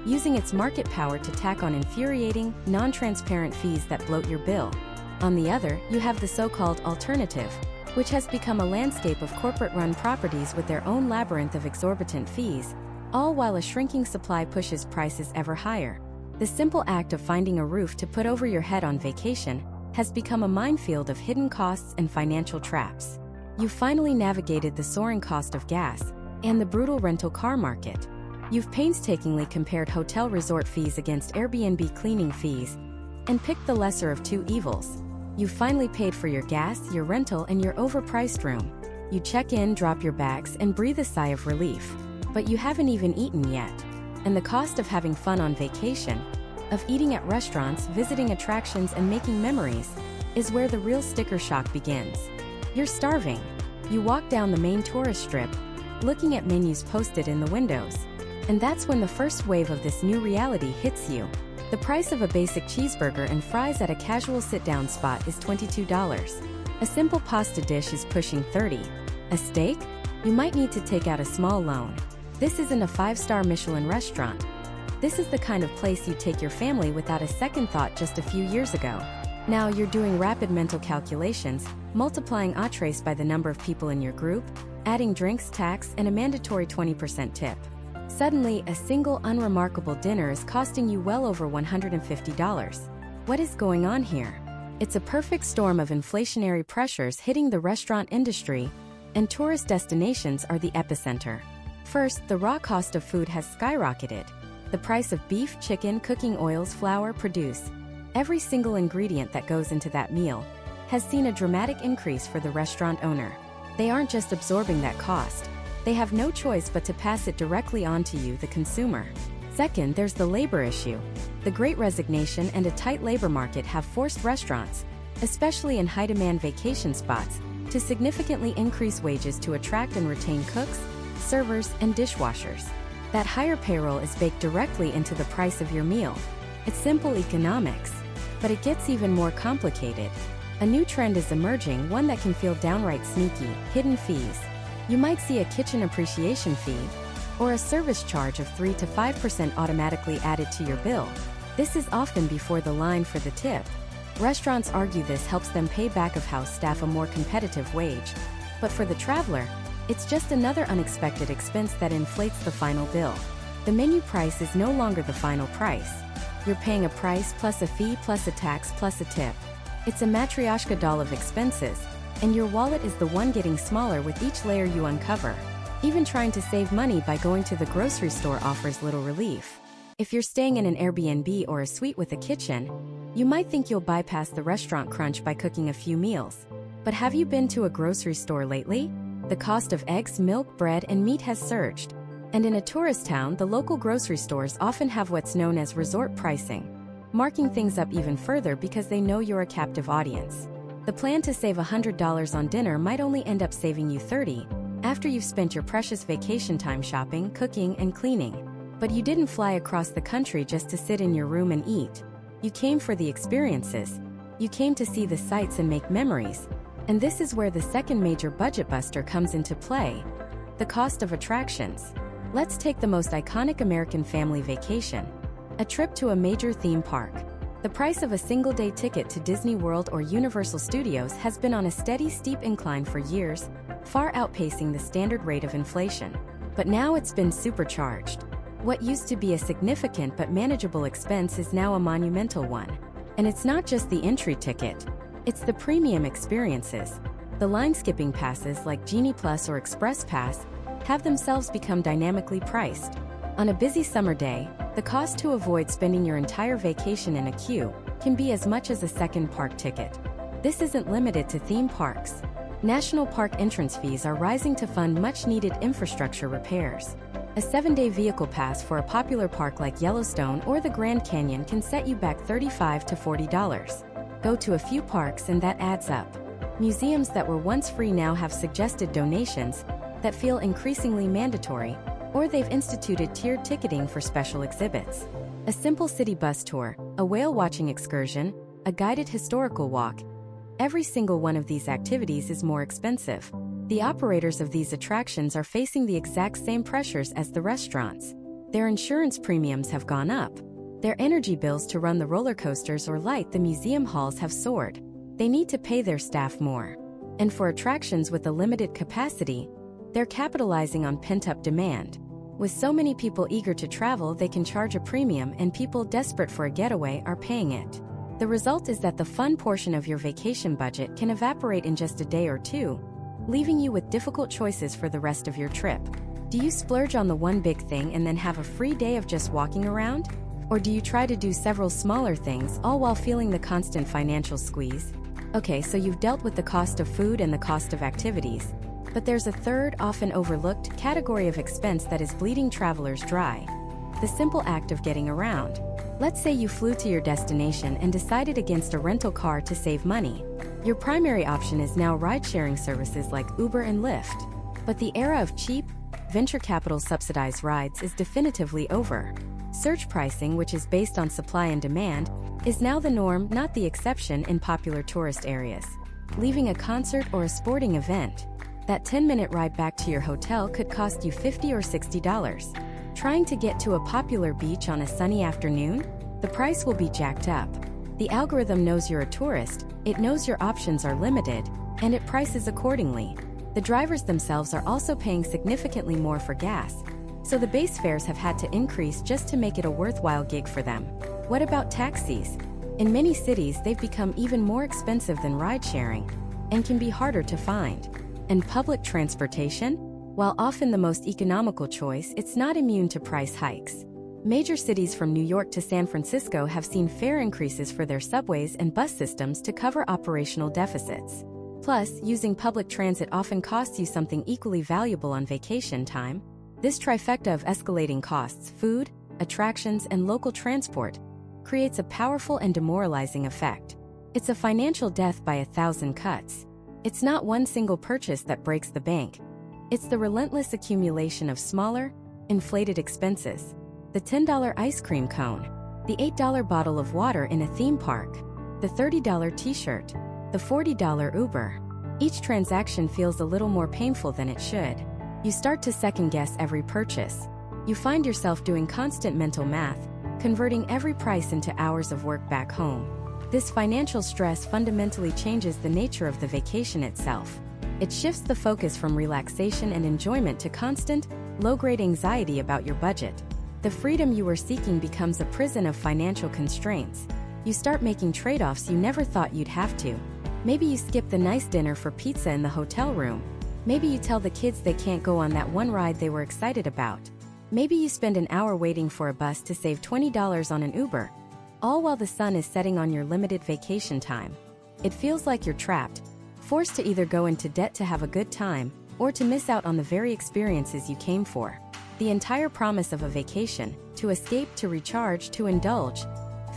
using its market power to tack on infuriating, non-transparent fees that bloat your bill. On the other, you have the so-called alternative, which has become a landscape of corporate-run properties with their own labyrinth of exorbitant fees, all while a shrinking supply pushes prices ever higher. The simple act of finding a roof to put over your head on vacation has become a minefield of hidden costs and financial traps. You've finally navigated the soaring cost of gas and the brutal rental car market. You've painstakingly compared hotel resort fees against Airbnb cleaning fees and picked the lesser of two evils. You've finally paid for your gas, your rental, and your overpriced room. You check in, drop your bags, and breathe a sigh of relief. But you haven't even eaten yet. And the cost of having fun on vacation, of eating at restaurants, visiting attractions, and making memories, is where the real sticker shock begins. You're starving. You walk down the main tourist strip, looking at menus posted in the windows. And that's when the first wave of this new reality hits you. The price of a basic cheeseburger and fries at a casual sit-down spot is $22. A simple pasta dish is pushing $30. A steak? You might need to take out a small loan. This isn't a 5-star Michelin restaurant. This is the kind of place you'd take your family without a second thought just a few years ago. Now you're doing rapid mental calculations, multiplying entrees by the number of people in your group, adding drinks, tax, and a mandatory 20% tip. Suddenly, a single unremarkable dinner is costing you well over $150. What is going on here? It's a perfect storm of inflationary pressures hitting the restaurant industry, and tourist destinations are the epicenter. First, the raw cost of food has skyrocketed. The price of beef, chicken, cooking oils, flour, produce, every single ingredient that goes into that meal, has seen a dramatic increase for the restaurant owner. They aren't just absorbing that cost. They have no choice but to pass it directly on to you, the consumer. Second, there's the labor issue. The Great Resignation and a tight labor market have forced restaurants, especially in high-demand vacation spots, to significantly increase wages to attract and retain cooks, servers, and dishwashers. That higher payroll is baked directly into the price of your meal. It's simple economics, but it gets even more complicated. A new trend is emerging, one that can feel downright sneaky: hidden fees. You might see a kitchen appreciation fee, or a service charge of 3 to 5% automatically added to your bill. This is often before the line for the tip. Restaurants argue this helps them pay back-of-house staff a more competitive wage. But for the traveler, it's just another unexpected expense that inflates the final bill. The menu price is no longer the final price. You're paying a price plus a fee plus a tax plus a tip. It's a matryoshka doll of expenses, and your wallet is the one getting smaller with each layer you uncover. Even trying to save money by going to the grocery store offers little relief. If you're staying in an Airbnb or a suite with a kitchen, you might think you'll bypass the restaurant crunch by cooking a few meals. But have you been to a grocery store lately? The cost of eggs, milk, bread, and meat has surged. And in a tourist town, the local grocery stores often have what's known as resort pricing, marking things up even further because they know you're a captive audience. The plan to save $100 on dinner might only end up saving you $30 after you've spent your precious vacation time shopping, cooking, and cleaning. But you didn't fly across the country just to sit in your room and eat. You came for the experiences. You came to see the sights and make memories. And this is where the second major budget buster comes into play: the cost of attractions. Let's take the most iconic American family vacation: a trip to a major theme park. The price of a single-day ticket to Disney World or Universal Studios has been on a steady, steep incline for years, far outpacing the standard rate of inflation. But now it's been supercharged. What used to be a significant but manageable expense is now a monumental one. And it's not just the entry ticket. It's the premium experiences. The line-skipping passes like Genie Plus or Express Pass have themselves become dynamically priced. On a busy summer day, the cost to avoid spending your entire vacation in a queue can be as much as a second park ticket. This isn't limited to theme parks. National park entrance fees are rising to fund much-needed infrastructure repairs. A 7-day vehicle pass for a popular park like Yellowstone or the Grand Canyon can set you back $35 to $40. Go to a few parks and that adds up. Museums that were once free now have suggested donations that feel increasingly mandatory, or they've instituted tiered ticketing for special exhibits. A simple city bus tour, a whale-watching excursion, a guided historical walk. Every single one of these activities is more expensive. The operators of these attractions are facing the exact same pressures as the restaurants. Their insurance premiums have gone up. Their energy bills to run the roller coasters or light the museum halls have soared. They need to pay their staff more. And for attractions with a limited capacity, they're capitalizing on pent-up demand. With so many people eager to travel, they can charge a premium, and people desperate for a getaway are paying it. The result is that the fun portion of your vacation budget can evaporate in just a day or two, leaving you with difficult choices for the rest of your trip. Do you splurge on the one big thing and then have a free day of just walking around? Or do you try to do several smaller things, all while feeling the constant financial squeeze? Okay, so you've dealt with the cost of food and the cost of activities. But there's a third, often overlooked, category of expense that is bleeding travelers dry: the simple act of getting around. Let's say you flew to your destination and decided against a rental car to save money. Your primary option is now ride-sharing services like Uber and Lyft. But the era of cheap, venture capital subsidized rides is definitively over. Surge pricing, which is based on supply and demand, is now the norm, not the exception, in popular tourist areas. Leaving a concert or a sporting event, that 10-minute ride back to your hotel could cost you $50 or $60. Trying to get to a popular beach on a sunny afternoon? The price will be jacked up. The algorithm knows you're a tourist, it knows your options are limited, and it prices accordingly. The drivers themselves are also paying significantly more for gas, so the base fares have had to increase just to make it a worthwhile gig for them. What about taxis? In many cities, they've become even more expensive than ride-sharing and can be harder to find. And public transportation? While often the most economical choice, it's not immune to price hikes. Major cities from New York to San Francisco have seen fare increases for their subways and bus systems to cover operational deficits. Plus, using public transit often costs you something equally valuable on vacation time. This trifecta of escalating costs, food, attractions, and local transport, creates a powerful and demoralizing effect. It's a financial death by 1,000 cuts. It's not one single purchase that breaks the bank. It's the relentless accumulation of smaller, inflated expenses. The $10 ice cream cone, the $8 bottle of water in a theme park, the $30 t-shirt, the $40 Uber. Each transaction feels a little more painful than it should. You start to second-guess every purchase. You find yourself doing constant mental math, converting every price into hours of work back home. This financial stress fundamentally changes the nature of the vacation itself. It shifts the focus from relaxation and enjoyment to constant, low-grade anxiety about your budget. The freedom you were seeking becomes a prison of financial constraints. You start making trade-offs you never thought you'd have to. Maybe you skip the nice dinner for pizza in the hotel room. Maybe you tell the kids they can't go on that one ride they were excited about. Maybe you spend an hour waiting for a bus to save $20 on an Uber, all while the sun is setting on your limited vacation time. It feels like you're trapped, forced to either go into debt to have a good time, or to miss out on the very experiences you came for. The entire promise of a vacation, to escape, to recharge, to indulge,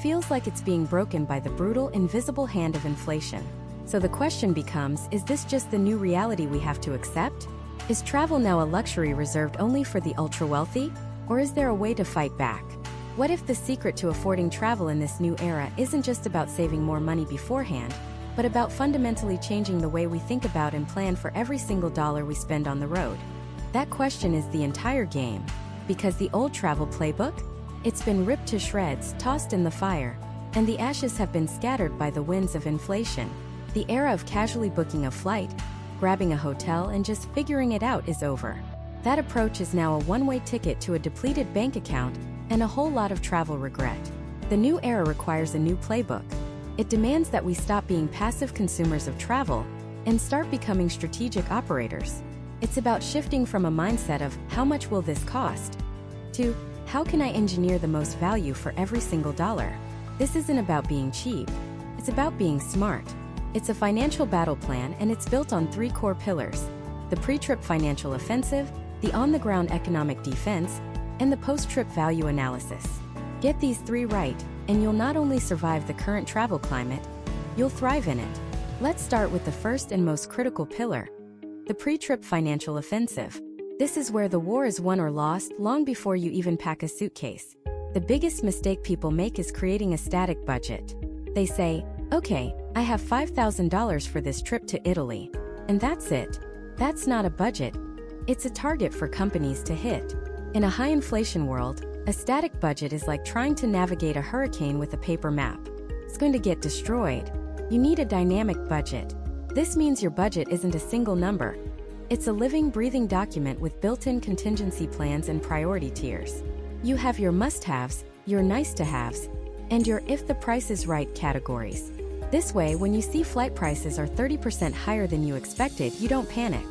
feels like it's being broken by the brutal, invisible hand of inflation. So the question becomes, is this just the new reality we have to accept? Is travel now a luxury reserved only for the ultra-wealthy? Or is there a way to fight back? What if the secret to affording travel in this new era isn't just about saving more money beforehand, but about fundamentally changing the way we think about and plan for every single dollar we spend on the road? That question is the entire game. Because the old travel playbook? It's been ripped to shreds, tossed in the fire, and the ashes have been scattered by the winds of inflation. The era of casually booking a flight, grabbing a hotel, and just figuring it out is over. That approach is now a one-way ticket to a depleted bank account and a whole lot of travel regret. The new era requires a new playbook. It demands that we stop being passive consumers of travel and start becoming strategic operators. It's about shifting from a mindset of, how much will this cost? To, how can I engineer the most value for every single dollar? This isn't about being cheap. It's about being smart. It's a financial battle plan, and it's built on 3 core pillars: the pre-trip financial offensive, the on-the-ground economic defense, and the post-trip value analysis. Get these 3 right, and you'll not only survive the current travel climate, you'll thrive in it. Let's start with the first and most critical pillar: the pre-trip financial offensive. This is where the war is won or lost long before you even pack a suitcase. The biggest mistake people make is creating a static budget. They say, okay, I have $5,000 for this trip to Italy. And that's it. That's not a budget. It's a target for companies to hit. In a high inflation world, a static budget is like trying to navigate a hurricane with a paper map. It's going to get destroyed. You need a dynamic budget. This means your budget isn't a single number. It's a living, breathing document with built-in contingency plans and priority tiers. You have your must-haves, your nice-to-haves, and your if the price is right categories. This way, when you see flight prices are 30% higher than you expected, you don't panic.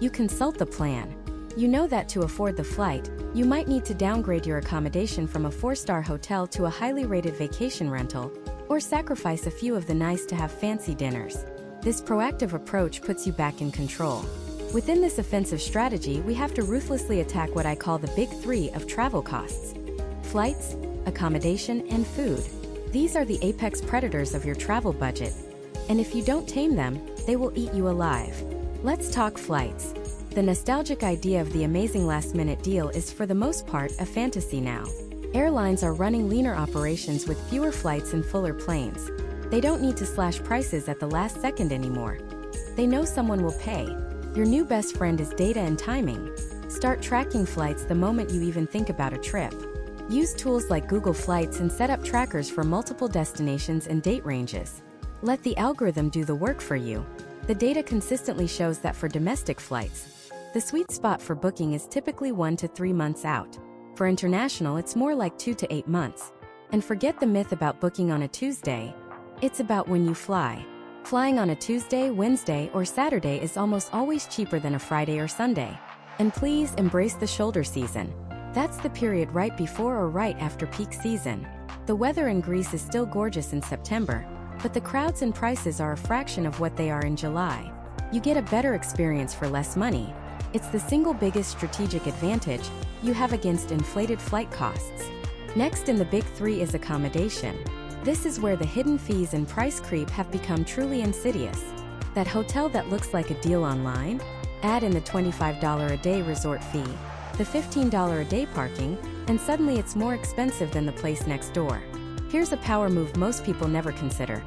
You consult the plan. You know that to afford the flight, you might need to downgrade your accommodation from a 4-star hotel to a highly rated vacation rental, or sacrifice a few of the nice-to-have fancy dinners. This proactive approach puts you back in control. Within this offensive strategy, we have to ruthlessly attack what I call the big three of travel costs: flights, accommodation, and food. These are the apex predators of your travel budget, and if you don't tame them, they will eat you alive. Let's talk flights. The nostalgic idea of the amazing last-minute deal is for the most part a fantasy now. Airlines are running leaner operations with fewer flights and fuller planes. They don't need to slash prices at the last second anymore. They know someone will pay. Your new best friend is data and timing. Start tracking flights the moment you even think about a trip. Use tools like Google Flights and set up trackers for multiple destinations and date ranges. Let the algorithm do the work for you. The data consistently shows that for domestic flights, the sweet spot for booking is typically 1 to 3 months out. For international, it's more like 2 to 8 months. And forget the myth about booking on a Tuesday. It's about when you fly. Flying on a Tuesday, Wednesday, or Saturday is almost always cheaper than a Friday or Sunday. And please embrace the shoulder season. That's the period right before or right after peak season. The weather in Greece is still gorgeous in September, but the crowds and prices are a fraction of what they are in July. You get a better experience for less money. It's the single biggest strategic advantage you have against inflated flight costs. Next in the big three is accommodation. This is where the hidden fees and price creep have become truly insidious. That hotel that looks like a deal online? Add in the $25 a day resort fee, the $15 a day parking, and suddenly it's more expensive than the place next door. Here's a power move most people never consider.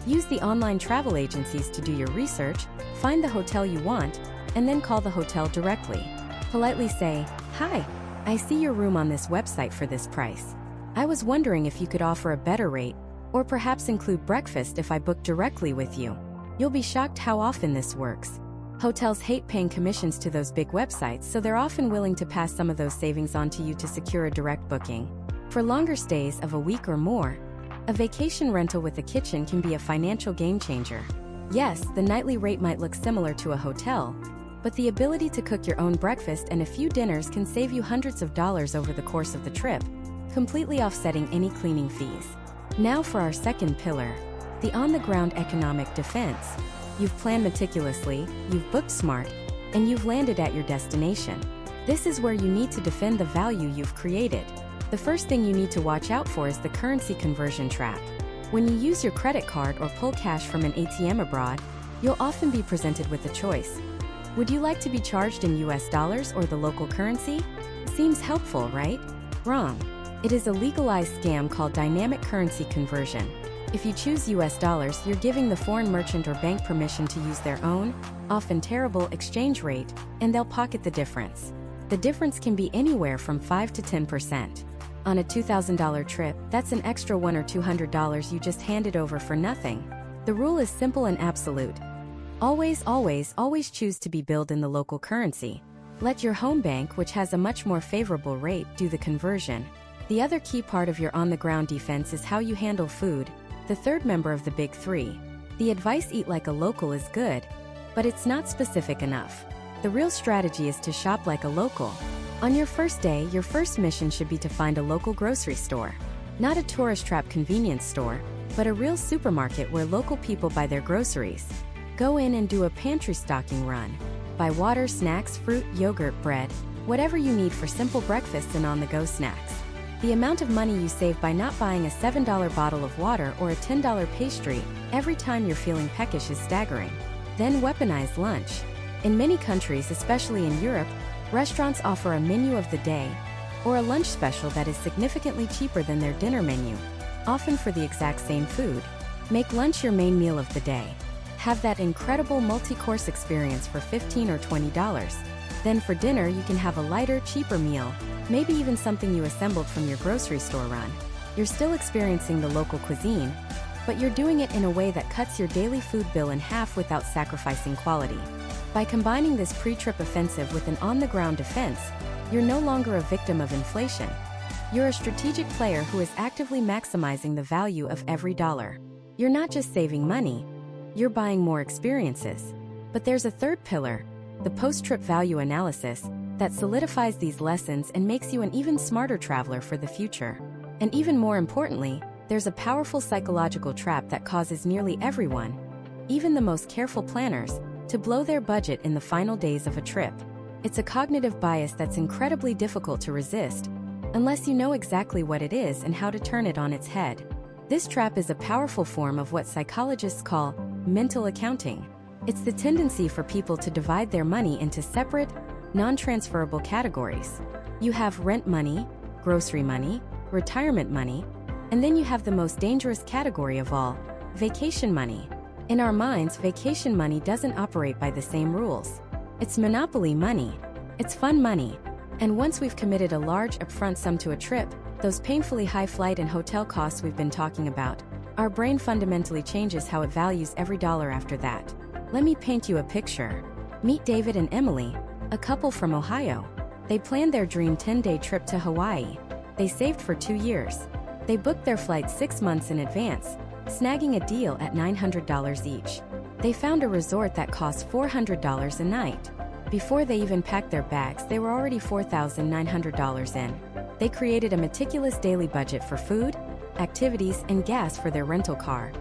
Use the online travel agencies to do your research, find the hotel you want, and then call the hotel directly. Politely say, "Hi, I see your room on this website for this price. I was wondering if you could offer a better rate, or perhaps include breakfast if I book directly with you." You'll be shocked how often this works. Hotels hate paying commissions to those big websites, so they're often willing to pass some of those savings on to you to secure a direct booking. For longer stays of a week or more, a vacation rental with a kitchen can be a financial game changer. Yes, the nightly rate might look similar to a hotel, but the ability to cook your own breakfast and a few dinners can save you hundreds of dollars over the course of the trip, completely offsetting any cleaning fees. Now for our second pillar, the on-the-ground economic defense. You've planned meticulously, you've booked smart, and you've landed at your destination. This is where you need to defend the value you've created. The first thing you need to watch out for is the currency conversion trap. When you use your credit card or pull cash from an ATM abroad, you'll often be presented with a choice. Would you like to be charged in US dollars or the local currency? Seems helpful, right? Wrong. It is a legalized scam called dynamic currency conversion. If you choose US dollars, you're giving the foreign merchant or bank permission to use their own, often terrible, exchange rate, and they'll pocket the difference. The difference can be anywhere from 5 to 10%. On a $2,000 trip, that's an extra $100 or $200 you just handed over for nothing. The rule is simple and absolute. Always, always, always choose to be billed in the local currency. Let your home bank, which has a much more favorable rate, do the conversion. The other key part of your on-the-ground defense is how you handle food, the third member of the big three. The advice "eat like a local" is good, but it's not specific enough. The real strategy is to shop like a local. On your first day, your first mission should be to find a local grocery store. Not a tourist trap convenience store, but a real supermarket where local people buy their groceries. Go in and do a pantry stocking run. Buy water, snacks, fruit, yogurt, bread, whatever you need for simple breakfasts and on-the-go snacks. The amount of money you save by not buying a $7 bottle of water or a $10 pastry every time you're feeling peckish is staggering. Then weaponize lunch. In many countries, especially in Europe, restaurants offer a menu of the day, or a lunch special that is significantly cheaper than their dinner menu, often for the exact same food. Make lunch your main meal of the day. Have that incredible multi-course experience for $15 or $20. Then for dinner you can have a lighter, cheaper meal, maybe even something you assembled from your grocery store run. You're still experiencing the local cuisine, but you're doing it in a way that cuts your daily food bill in half without sacrificing quality. By combining this pre-trip offensive with an on-the-ground defense, you're no longer a victim of inflation. You're a strategic player who is actively maximizing the value of every dollar. You're not just saving money, you're buying more experiences. But there's a third pillar, the post-trip value analysis, that solidifies these lessons and makes you an even smarter traveler for the future. And even more importantly, there's a powerful psychological trap that causes nearly everyone, even the most careful planners, to blow their budget in the final days of a trip. It's a cognitive bias that's incredibly difficult to resist, unless you know exactly what it is and how to turn it on its head. This trap is a powerful form of what psychologists call mental accounting. It's the tendency for people to divide their money into separate, non-transferable categories. You have rent money, grocery money, retirement money, and then you have the most dangerous category of all, vacation money. In our minds, vacation money doesn't operate by the same rules. It's monopoly money. It's fun money. And once we've committed a large upfront sum to a trip, those painfully high flight and hotel costs we've been talking about, our brain fundamentally changes how it values every dollar after that. Let me paint you a picture. Meet David and Emily, a couple from Ohio. They planned their dream 10-day trip to Hawaii. They saved for 2 years. They booked their flight 6 months in advance, snagging a deal at $900 each. They found a resort that cost $400 a night. Before they even packed their bags, they were already $4,900 in. They created a meticulous daily budget for food, activities, and gas for their rental car,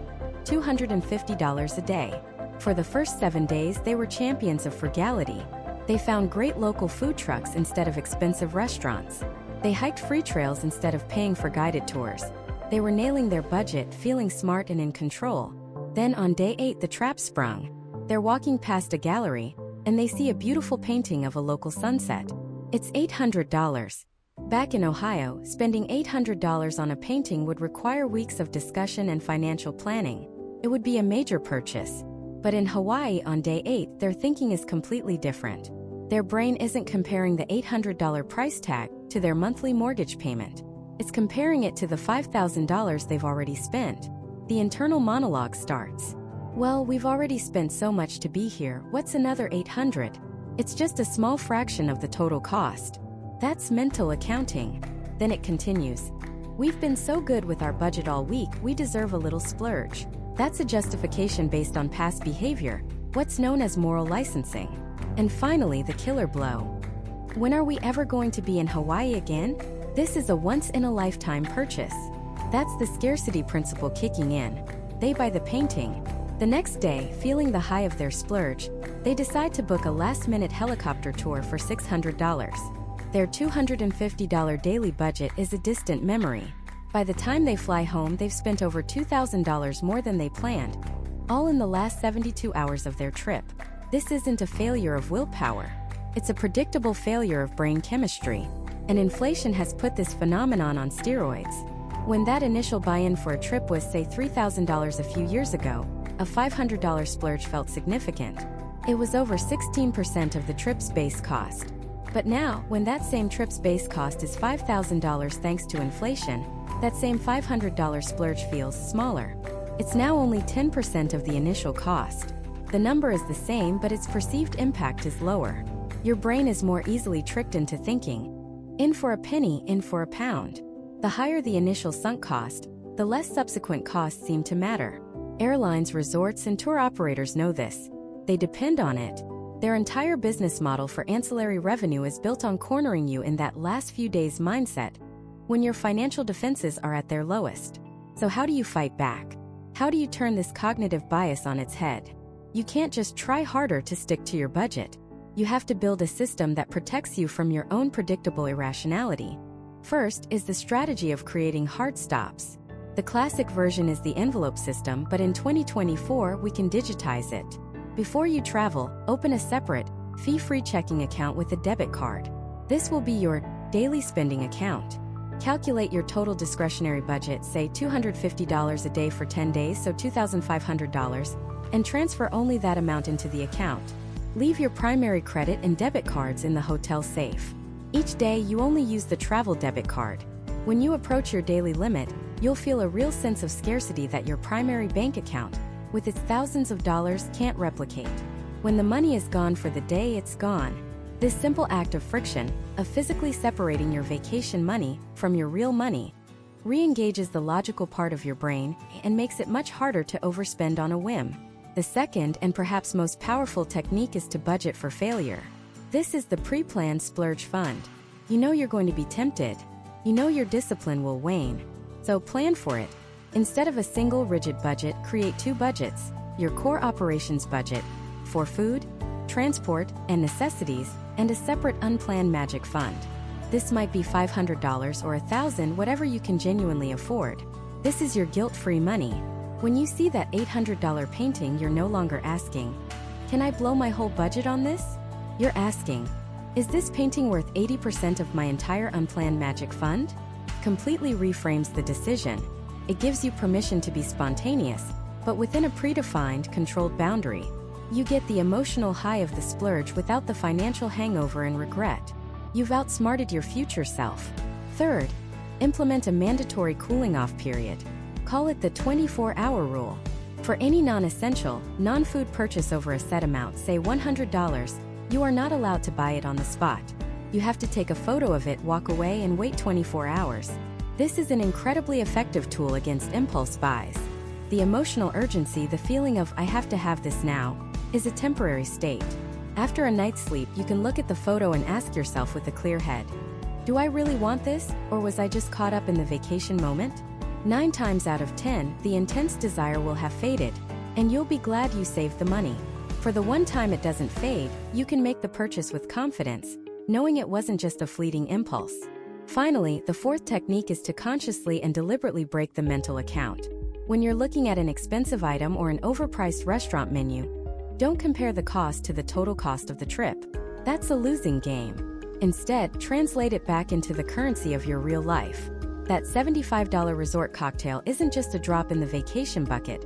$250 a day. For the first 7 days, they were champions of frugality. They found great local food trucks instead of expensive restaurants. They hiked free trails instead of paying for guided tours. They were nailing their budget, feeling smart and in control. Then on day 8, the trap sprung. They're walking past a gallery, and they see a beautiful painting of a local sunset. It's $800. Back in Ohio, spending $800 on a painting would require weeks of discussion and financial planning. It would be a major purchase. But in Hawaii on day 8, their thinking is completely different. Their brain isn't comparing the $800 price tag to their monthly mortgage payment. It's comparing it to the $5,000 they've already spent. The internal monologue starts. Well, we've already spent so much to be here, what's another $800? It's just a small fraction of the total cost. That's mental accounting. Then it continues. We've been so good with our budget all week, we deserve a little splurge. That's a justification based on past behavior, what's known as moral licensing. And finally, the killer blow. When are we ever going to be in Hawaii again? This is a once-in-a-lifetime purchase. That's the scarcity principle kicking in. They buy the painting. The next day, feeling the high of their splurge, they decide to book a last-minute helicopter tour for $600. Their $250 daily budget is a distant memory. By the time they fly home, they've spent over $2,000 more than they planned, all in the last 72 hours of their trip. This isn't a failure of willpower. It's a predictable failure of brain chemistry. And inflation has put this phenomenon on steroids. When that initial buy-in for a trip was, say, $3,000 a few years ago, a $500 splurge felt significant. It was over 16% of the trip's base cost. But now, when that same trip's base cost is $5,000 thanks to inflation, that same $500 splurge feels smaller. It's now only 10% of the initial cost. The number is the same, but its perceived impact is lower. Your brain is more easily tricked into thinking, in for a penny, in for a pound. The higher the initial sunk cost, the less subsequent costs seem to matter. Airlines, resorts, and tour operators know this. They depend on it. Their entire business model for ancillary revenue is built on cornering you in that last few days mindset, when your financial defenses are at their lowest. So how do you fight back? How do you turn this cognitive bias on its head? You can't just try harder to stick to your budget. You have to build a system that protects you from your own predictable irrationality. First is the strategy of creating hard stops. The classic version is the envelope system, but in 2024 we can digitize it. Before you travel, open a separate, fee-free checking account with a debit card. This will be your daily spending account. Calculate your total discretionary budget, say $250 a day for 10 days, so $2,500, and transfer only that amount into the account. Leave your primary credit and debit cards in the hotel safe. Each day, you only use the travel debit card. When you approach your daily limit, you'll feel a real sense of scarcity that your primary bank account, with its thousands of dollars, can't replicate. When the money is gone for the day, it's gone. This simple act of friction, of physically separating your vacation money from your real money, re-engages the logical part of your brain and makes it much harder to overspend on a whim. The second and perhaps most powerful technique is to budget for failure. This is the pre-planned splurge fund. You know you're going to be tempted. You know your discipline will wane. So plan for it. Instead of a single rigid budget, create two budgets: your core operations budget, for food, transport, and necessities, and a separate unplanned magic fund. This might be $500 or $1,000, whatever you can genuinely afford. This is your guilt-free money. When you see that $800 painting, you're no longer asking, "Can I blow my whole budget on this?" You're asking, "Is this painting worth 80% of my entire unplanned magic fund?" Completely reframes the decision. It gives you permission to be spontaneous, but within a predefined, controlled boundary. You get the emotional high of the splurge without the financial hangover and regret. You've outsmarted your future self. Third, implement a mandatory cooling-off period. Call it the 24-hour rule. For any non-essential, non-food purchase over a set amount, say $100, you are not allowed to buy it on the spot. You have to take a photo of it, walk away, and wait 24 hours. This is an incredibly effective tool against impulse buys. The emotional urgency, the feeling of "I have to have this now," is a temporary state. After a night's sleep, you can look at the photo and ask yourself with a clear head, "Do I really want this, or was I just caught up in the vacation moment?" 9 times out of 10, the intense desire will have faded, and you'll be glad you saved the money. For the one time it doesn't fade, you can make the purchase with confidence, knowing it wasn't just a fleeting impulse. Finally, the fourth technique is to consciously and deliberately break the mental account. When you're looking at an expensive item or an overpriced restaurant menu, don't compare the cost to the total cost of the trip. That's a losing game. Instead, translate it back into the currency of your real life. That $75 resort cocktail isn't just a drop in the vacation bucket.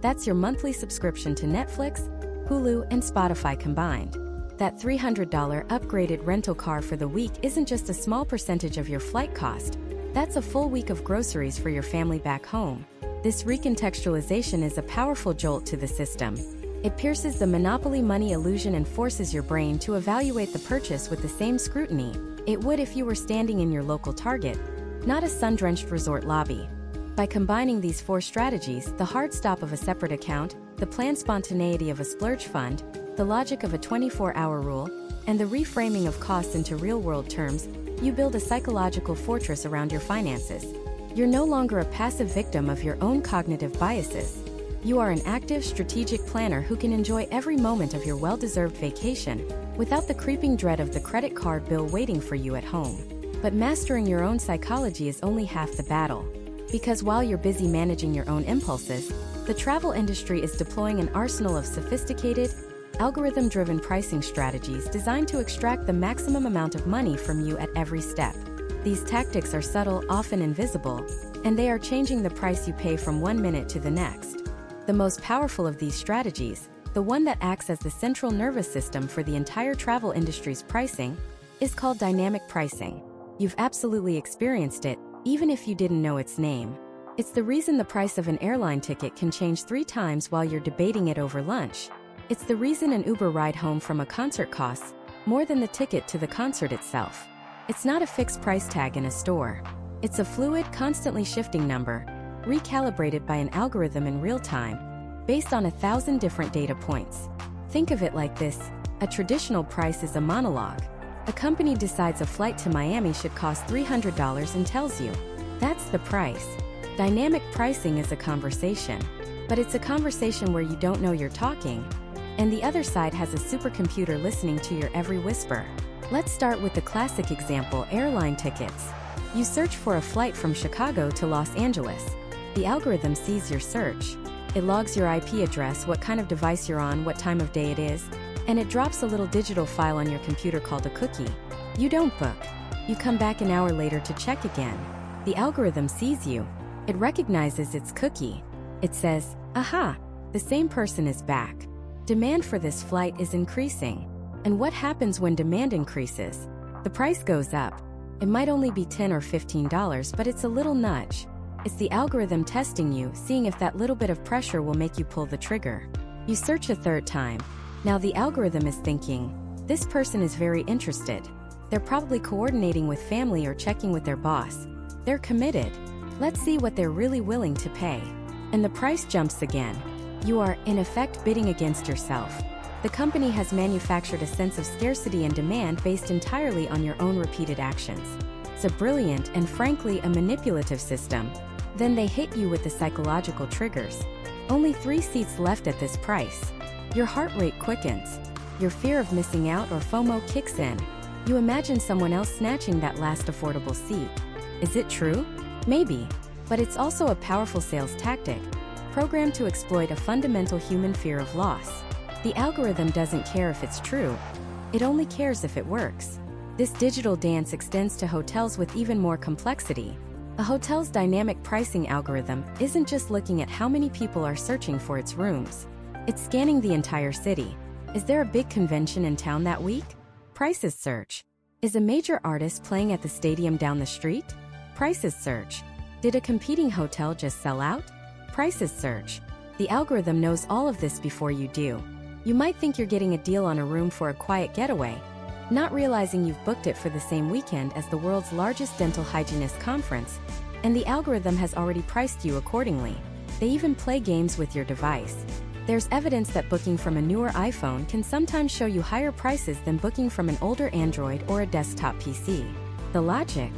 That's your monthly subscription to Netflix, Hulu, and Spotify combined. That $300 upgraded rental car for the week isn't just a small percentage of your flight cost. That's a full week of groceries for your family back home. This recontextualization is a powerful jolt to the system. It pierces the monopoly money illusion and forces your brain to evaluate the purchase with the same scrutiny it would if you were standing in your local Target, not a sun-drenched resort lobby. By combining these 4 strategies, the hard stop of a separate account, the planned spontaneity of a splurge fund, the logic of a 24-hour rule, and the reframing of costs into real-world terms, you build a psychological fortress around your finances. You're no longer a passive victim of your own cognitive biases. You are an active, strategic planner who can enjoy every moment of your well-deserved vacation without the creeping dread of the credit card bill waiting for you at home. But mastering your own psychology is only half the battle. Because while you're busy managing your own impulses, the travel industry is deploying an arsenal of sophisticated, algorithm-driven pricing strategies designed to extract the maximum amount of money from you at every step. These tactics are subtle, often invisible, and they are changing the price you pay from one minute to the next. The most powerful of these strategies, the one that acts as the central nervous system for the entire travel industry's pricing, is called dynamic pricing. You've absolutely experienced it, even if you didn't know its name. It's the reason the price of an airline ticket can change 3 times while you're debating it over lunch. It's the reason an Uber ride home from a concert costs more than the ticket to the concert itself. It's not a fixed price tag in a store. It's a fluid, constantly shifting number, recalibrated by an algorithm in real time, based on 1,000 different data points. Think of it like this: a traditional price is a monologue. A company decides a flight to Miami should cost $300 and tells you, that's the price. Dynamic pricing is a conversation. But it's a conversation where you don't know you're talking, and the other side has a supercomputer listening to your every whisper. Let's start with the classic example: airline tickets. You search for a flight from Chicago to Los Angeles. The algorithm sees your search. It logs your IP address, what kind of device you're on, what time of day it is, and it drops a little digital file on your computer called a cookie. You don't book. You come back an hour later to check again. The algorithm sees you. It recognizes its cookie. It says, aha, the same person is back. Demand for this flight is increasing. And what happens when demand increases? The price goes up. It might only be $10 or $15, but it's a little nudge. It's the algorithm testing you, seeing if that little bit of pressure will make you pull the trigger. You search a third time. Now the algorithm is thinking, this person is very interested. They're probably coordinating with family or checking with their boss. They're committed. Let's see what they're really willing to pay. And the price jumps again. You are, in effect, bidding against yourself. The company has manufactured a sense of scarcity and demand based entirely on your own repeated actions. It's a brilliant and frankly a manipulative system. Then they hit you with the psychological triggers. Only 3 seats left at this price. Your heart rate quickens. Your fear of missing out or FOMO kicks in. You imagine someone else snatching that last affordable seat. Is it true? Maybe. But it's also a powerful sales tactic, programmed to exploit a fundamental human fear of loss. The algorithm doesn't care if it's true. It only cares if it works. This digital dance extends to hotels with even more complexity. A hotel's dynamic pricing algorithm isn't just looking at how many people are searching for its rooms. It's scanning the entire city. Is there a big convention in town that week? Prices search. Is a major artist playing at the stadium down the street? Prices search. Did a competing hotel just sell out? Prices search. The algorithm knows all of this before you do. You might think you're getting a deal on a room for a quiet getaway, not realizing you've booked it for the same weekend as the world's largest dental hygienist conference, and the algorithm has already priced you accordingly. They even play games with your device. There's evidence that booking from a newer iPhone can sometimes show you higher prices than booking from an older Android or a desktop PC. The logic?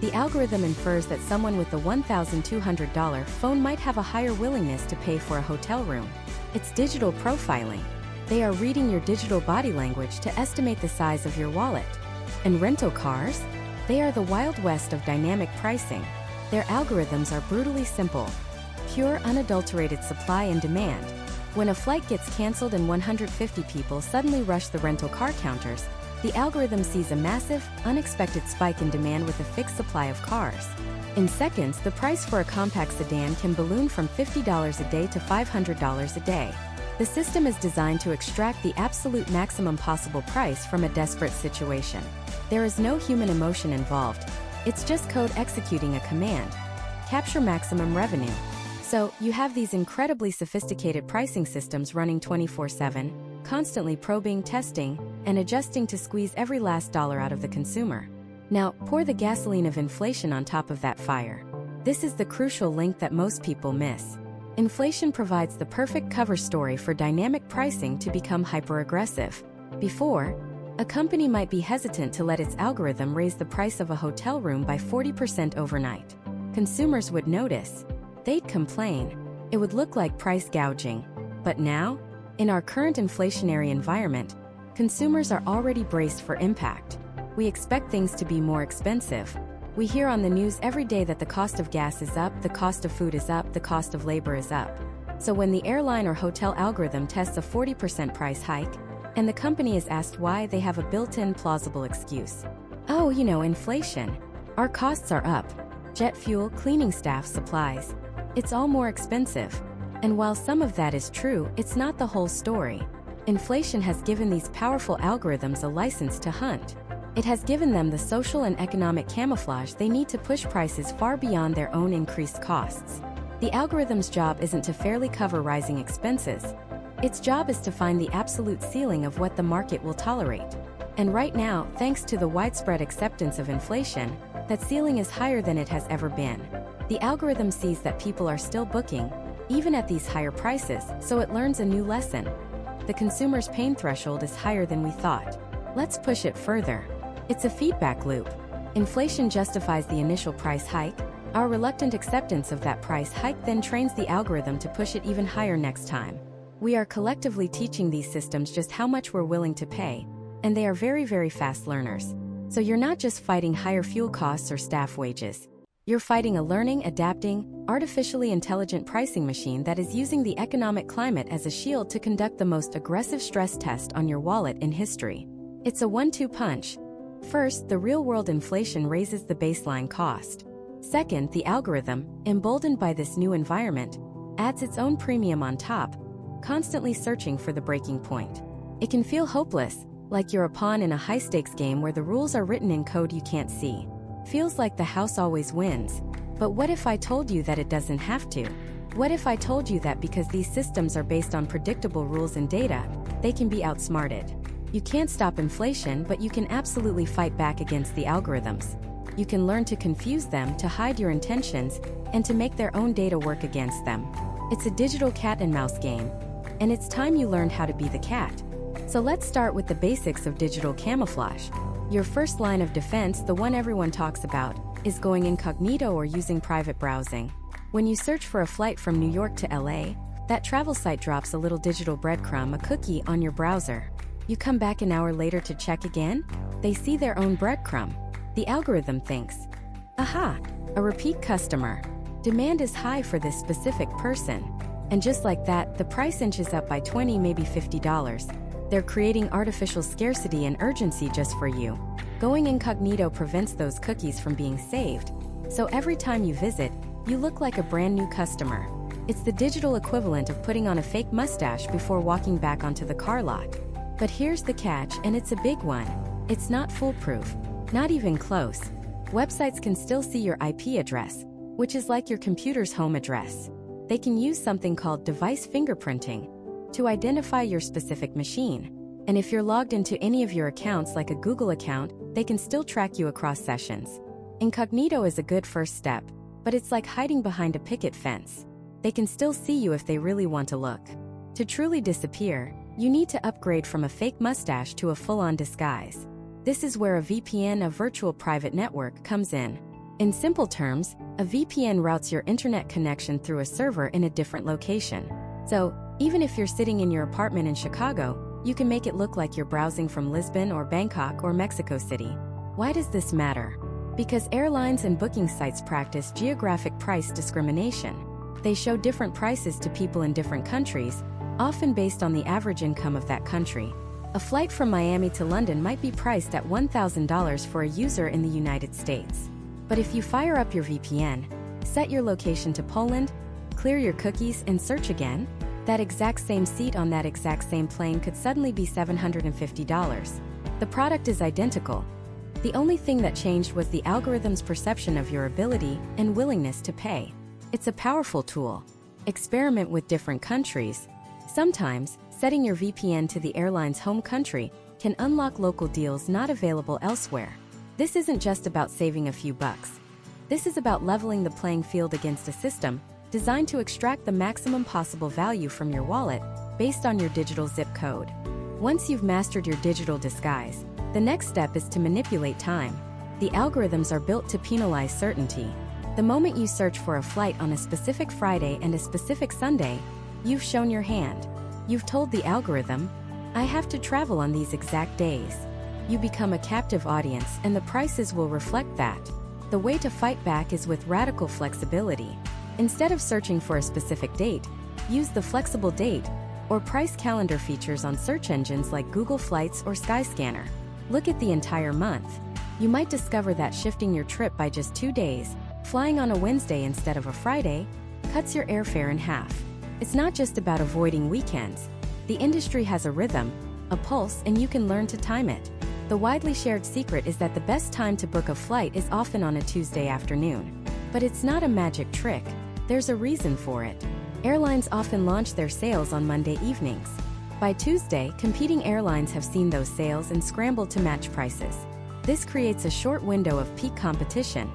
The algorithm infers that someone with the $1,200 phone might have a higher willingness to pay for a hotel room. It's digital profiling. They are reading your digital body language to estimate the size of your wallet. And rental cars? They are the Wild West of dynamic pricing. Their algorithms are brutally simple. Pure, unadulterated supply and demand. When a flight gets canceled and 150 people suddenly rush the rental car counters, the algorithm sees a massive, unexpected spike in demand with a fixed supply of cars. In seconds, the price for a compact sedan can balloon from $50 a day to $500 a day. The system is designed to extract the absolute maximum possible price from a desperate situation. There is no human emotion involved. It's just code executing a command. Capture maximum revenue. So, you have these incredibly sophisticated pricing systems running 24/7, constantly probing, testing, and adjusting to squeeze every last dollar out of the consumer. Now, pour the gasoline of inflation on top of that fire. This is the crucial link that most people miss. Inflation provides the perfect cover story for dynamic pricing to become hyper-aggressive. Before, a company might be hesitant to let its algorithm raise the price of a hotel room by 40% overnight. Consumers would notice. They'd complain. It would look like price gouging. But now, in our current inflationary environment, consumers are already braced for impact. We expect things to be more expensive. We hear on the news every day that the cost of gas is up, the cost of food is up, the cost of labor is up. So when the airline or hotel algorithm tests a 40% price hike, and the company is asked why, they have a built-in plausible excuse. Oh, inflation. Our costs are up. Jet fuel, cleaning staff, supplies. It's all more expensive. And while some of that is true, it's not the whole story. Inflation has given these powerful algorithms a license to hunt. It has given them the social and economic camouflage they need to push prices far beyond their own increased costs. The algorithm's job isn't to fairly cover rising expenses. Its job is to find the absolute ceiling of what the market will tolerate. And right now, thanks to the widespread acceptance of inflation, that ceiling is higher than it has ever been. The algorithm sees that people are still booking, even at these higher prices, so it learns a new lesson. The consumer's pain threshold is higher than we thought. Let's push it further. It's a feedback loop. Inflation justifies the initial price hike. Our reluctant acceptance of that price hike then trains the algorithm to push it even higher next time. We are collectively teaching these systems just how much we're willing to pay, and they are very, very fast learners. So you're not just fighting higher fuel costs or staff wages. You're fighting a learning, adapting, artificially intelligent pricing machine that is using the economic climate as a shield to conduct the most aggressive stress test on your wallet in history. It's a 1-2 punch. First, the real-world inflation raises the baseline cost. Second, the algorithm, emboldened by this new environment, adds its own premium on top, constantly searching for the breaking point. It can feel hopeless, like you're a pawn in a high-stakes game where the rules are written in code you can't see. Feels like the house always wins. But what if I told you that it doesn't have to? What if I told you that because these systems are based on predictable rules and data, they can be outsmarted? You can't stop inflation, but you can absolutely fight back against the algorithms. You can learn to confuse them, to hide your intentions, and to make their own data work against them. It's a digital cat and mouse game, and it's time you learned how to be the cat. So let's start with the basics of digital camouflage. Your first line of defense, the one everyone talks about, is going incognito or using private browsing. When you search for a flight from New York to LA, that travel site drops a little digital breadcrumb, a cookie, on your browser. You come back an hour later to check again, they see their own breadcrumb. The algorithm thinks, aha, a repeat customer. Demand is high for this specific person. And just like that, the price inches up by $20, maybe $50. They're creating artificial scarcity and urgency just for you. Going incognito prevents those cookies from being saved. So every time you visit, you look like a brand new customer. It's the digital equivalent of putting on a fake mustache before walking back onto the car lot. But here's the catch, and it's a big one. It's not foolproof. Not even close. Websites can still see your IP address, which is like your computer's home address. They can use something called device fingerprinting to identify your specific machine. And if you're logged into any of your accounts like a Google account, they can still track you across sessions. Incognito is a good first step, but it's like hiding behind a picket fence. They can still see you if they really want to look. To truly disappear, you need to upgrade from a fake mustache to a full-on disguise. This is where a VPN, a virtual private network, comes in. In simple terms, a VPN routes your internet connection through a server in a different location. So, even if you're sitting in your apartment in Chicago, you can make it look like you're browsing from Lisbon or Bangkok or Mexico City. Why does this matter? Because airlines and booking sites practice geographic price discrimination. They show different prices to people in different countries, often based on the average income of that country. A flight from Miami to London might be priced at $1,000 for a user in the United States. But if you fire up your VPN, set your location to Poland, clear your cookies, and search again, that exact same seat on that exact same plane could suddenly be $750. The product is identical. The only thing that changed was the algorithm's perception of your ability and willingness to pay. It's a powerful tool. Experiment with different countries. Sometimes, setting your VPN to the airline's home country can unlock local deals not available elsewhere. This isn't just about saving a few bucks. This is about leveling the playing field against a system designed to extract the maximum possible value from your wallet based on your digital zip code. Once you've mastered your digital disguise, the next step is to manipulate time. The algorithms are built to penalize certainty. The moment you search for a flight on a specific Friday and a specific Sunday, you've shown your hand. You've told the algorithm, I have to travel on these exact days. You become a captive audience, and the prices will reflect that. The way to fight back is with radical flexibility. Instead of searching for a specific date, use the flexible date or price calendar features on search engines like Google Flights or Skyscanner. Look at the entire month. You might discover that shifting your trip by just 2 days, flying on a Wednesday instead of a Friday, cuts your airfare in half. It's not just about avoiding weekends. The industry has a rhythm, a pulse, and you can learn to time it. The widely shared secret is that the best time to book a flight is often on a Tuesday afternoon. But it's not a magic trick. There's a reason for it. Airlines often launch their sales on Monday evenings. By Tuesday, competing airlines have seen those sales and scrambled to match prices. This creates a short window of peak competition,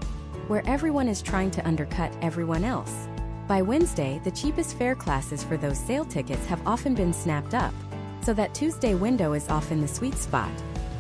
where everyone is trying to undercut everyone else. By Wednesday, the cheapest fare classes for those sale tickets have often been snapped up, so that Tuesday window is often the sweet spot.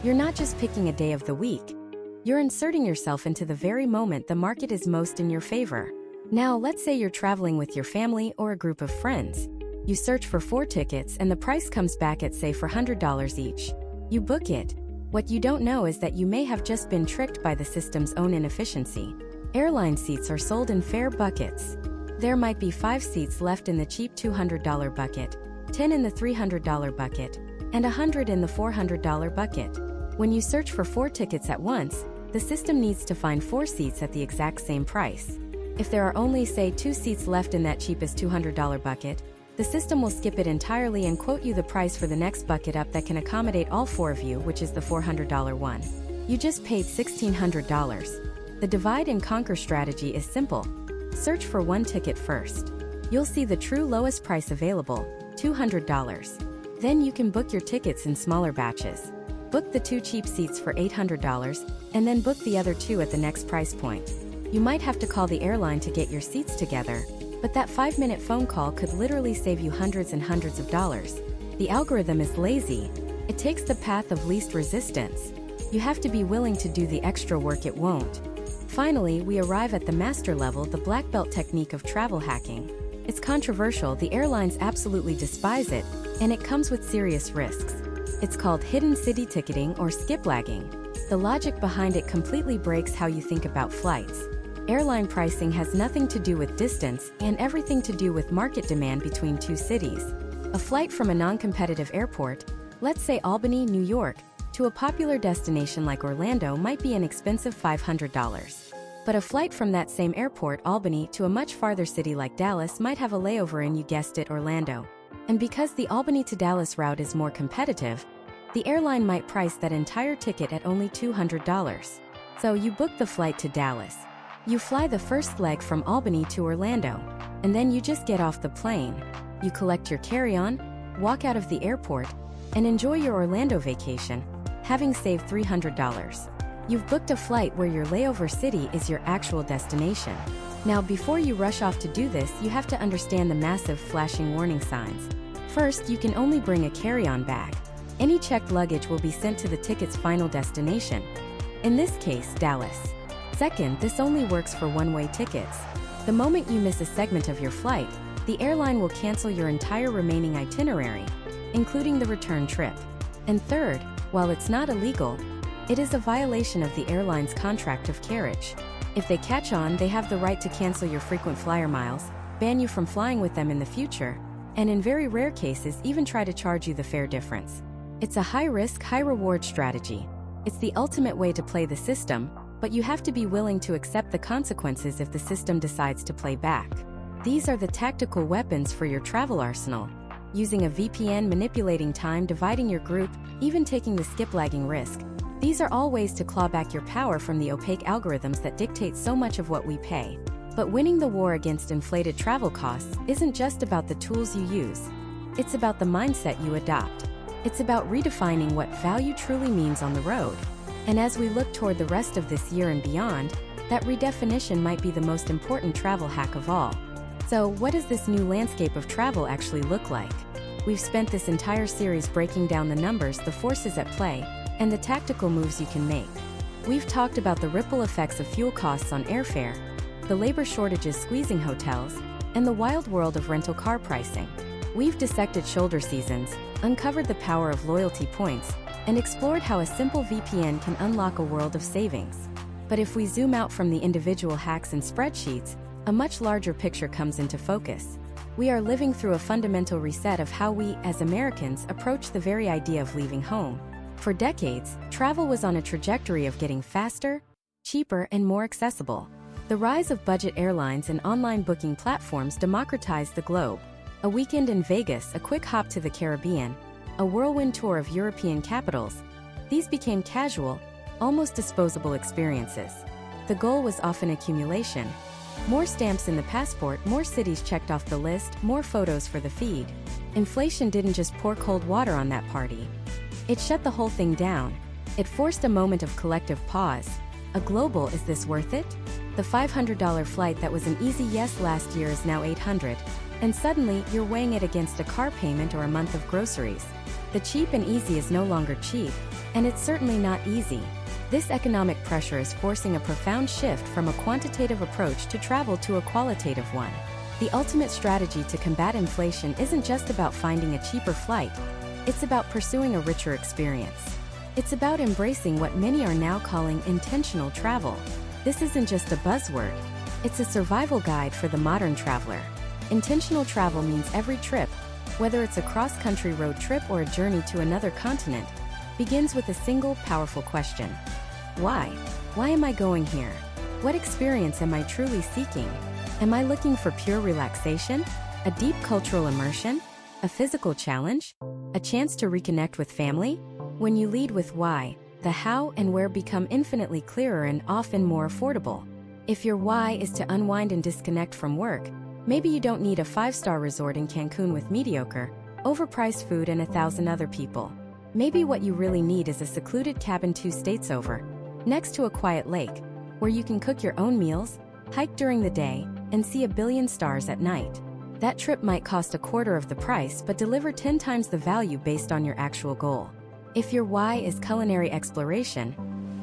You're not just picking a day of the week. You're inserting yourself into the very moment the market is most in your favor. Now, let's say you're traveling with your family or a group of friends. You search for 4 tickets and the price comes back at, say, $400 each. You book it. What you don't know is that you may have just been tricked by the system's own inefficiency. Airline seats are sold in fare buckets. There might be 5 seats left in the cheap $200 bucket, 10 in the $300 bucket, and 100 in the $400 bucket. When you search for 4 tickets at once, the system needs to find 4 seats at the exact same price. If there are only, say, 2 seats left in that cheapest $200 bucket, The system will skip it entirely and quote you the price for the next bucket up that can accommodate all four of you, which is the $400 one. You just paid $1,600. The divide and conquer strategy is simple. Search for one ticket first. You'll see the true lowest price available, $200. Then you can book your tickets in smaller batches. Book the 2 cheap seats for $800, and then book the other 2 at the next price point. You might have to call the airline to get your seats together, but that 5-minute phone call could literally save you hundreds and hundreds of dollars. The algorithm is lazy. It takes the path of least resistance. You have to be willing to do the extra work it won't. Finally, we arrive at the master level, the black belt technique of travel hacking. It's controversial, the airlines absolutely despise it, and it comes with serious risks. It's called hidden city ticketing or skip lagging. The logic behind it completely breaks how you think about flights. Airline pricing has nothing to do with distance and everything to do with market demand between 2 cities. A flight from a non-competitive airport, let's say Albany, New York, to a popular destination like Orlando might be an expensive $500. But a flight from that same airport, Albany, to a much farther city like Dallas might have a layover in, you guessed it, Orlando. And because the Albany to Dallas route is more competitive, the airline might price that entire ticket at only $200. So you book the flight to Dallas. You fly the first leg from Albany to Orlando, and then you just get off the plane. You collect your carry-on, walk out of the airport, and enjoy your Orlando vacation, having saved $300. You've booked a flight where your layover city is your actual destination. Now, before you rush off to do this, you have to understand the massive flashing warning signs. First, you can only bring a carry-on bag. Any checked luggage will be sent to the ticket's final destination. In this case, Dallas. Second, this only works for one-way tickets. The moment you miss a segment of your flight, the airline will cancel your entire remaining itinerary, including the return trip. And third, while it's not illegal, it is a violation of the airline's contract of carriage. If they catch on, they have the right to cancel your frequent flyer miles, ban you from flying with them in the future, and in very rare cases even try to charge you the fare difference. It's a high-risk, high-reward strategy. It's the ultimate way to play the system, but you have to be willing to accept the consequences if the system decides to play back. These are the tactical weapons for your travel arsenal. Using a VPN, manipulating time, dividing your group, even taking the skip-lagging risk. These are all ways to claw back your power from the opaque algorithms that dictate so much of what we pay. But winning the war against inflated travel costs isn't just about the tools you use. It's about the mindset you adopt. It's about redefining what value truly means on the road. And as we look toward the rest of this year and beyond, that redefinition might be the most important travel hack of all. So, what does this new landscape of travel actually look like? We've spent this entire series breaking down the numbers, the forces at play, and the tactical moves you can make. We've talked about the ripple effects of fuel costs on airfare, the labor shortages squeezing hotels, and the wild world of rental car pricing. We've dissected shoulder seasons, uncovered the power of loyalty points, and explored how a simple VPN can unlock a world of savings. But if we zoom out from the individual hacks and spreadsheets, a much larger picture comes into focus. We are living through a fundamental reset of how we, as Americans, approach the very idea of leaving home. For decades, travel was on a trajectory of getting faster, cheaper, and more accessible. The rise of budget airlines and online booking platforms democratized the globe. A weekend in Vegas, a quick hop to the Caribbean, a whirlwind tour of European capitals. These became casual, almost disposable experiences. The goal was often accumulation. More stamps in the passport, more cities checked off the list, more photos for the feed. Inflation didn't just pour cold water on that party. It shut the whole thing down. It forced a moment of collective pause. A global, is this worth it? The $500 flight that was an easy yes last year is now $800. And suddenly, you're weighing it against a car payment or a month of groceries. The cheap and easy is no longer cheap, and it's certainly not easy. This economic pressure is forcing a profound shift from a quantitative approach to travel to a qualitative one. The ultimate strategy to combat inflation isn't just about finding a cheaper flight. It's about pursuing a richer experience. It's about embracing what many are now calling intentional travel. This isn't just a buzzword. It's a survival guide for the modern traveler. Intentional travel means every trip, whether it's a cross-country road trip or a journey to another continent, begins with a single, powerful question. Why? Why am I going here? What experience am I truly seeking? Am I looking for pure relaxation? A deep cultural immersion? A physical challenge? A chance to reconnect with family? When you lead with why, the how and where become infinitely clearer and often more affordable. If your why is to unwind and disconnect from work, maybe you don't need a 5-star resort in Cancun with mediocre, overpriced food and 1,000 other people. Maybe what you really need is a secluded cabin 2 states over, next to a quiet lake, where you can cook your own meals, hike during the day, and see 1 billion stars at night. That trip might cost 1/4 of the price but deliver 10 times the value based on your actual goal. If your why is culinary exploration,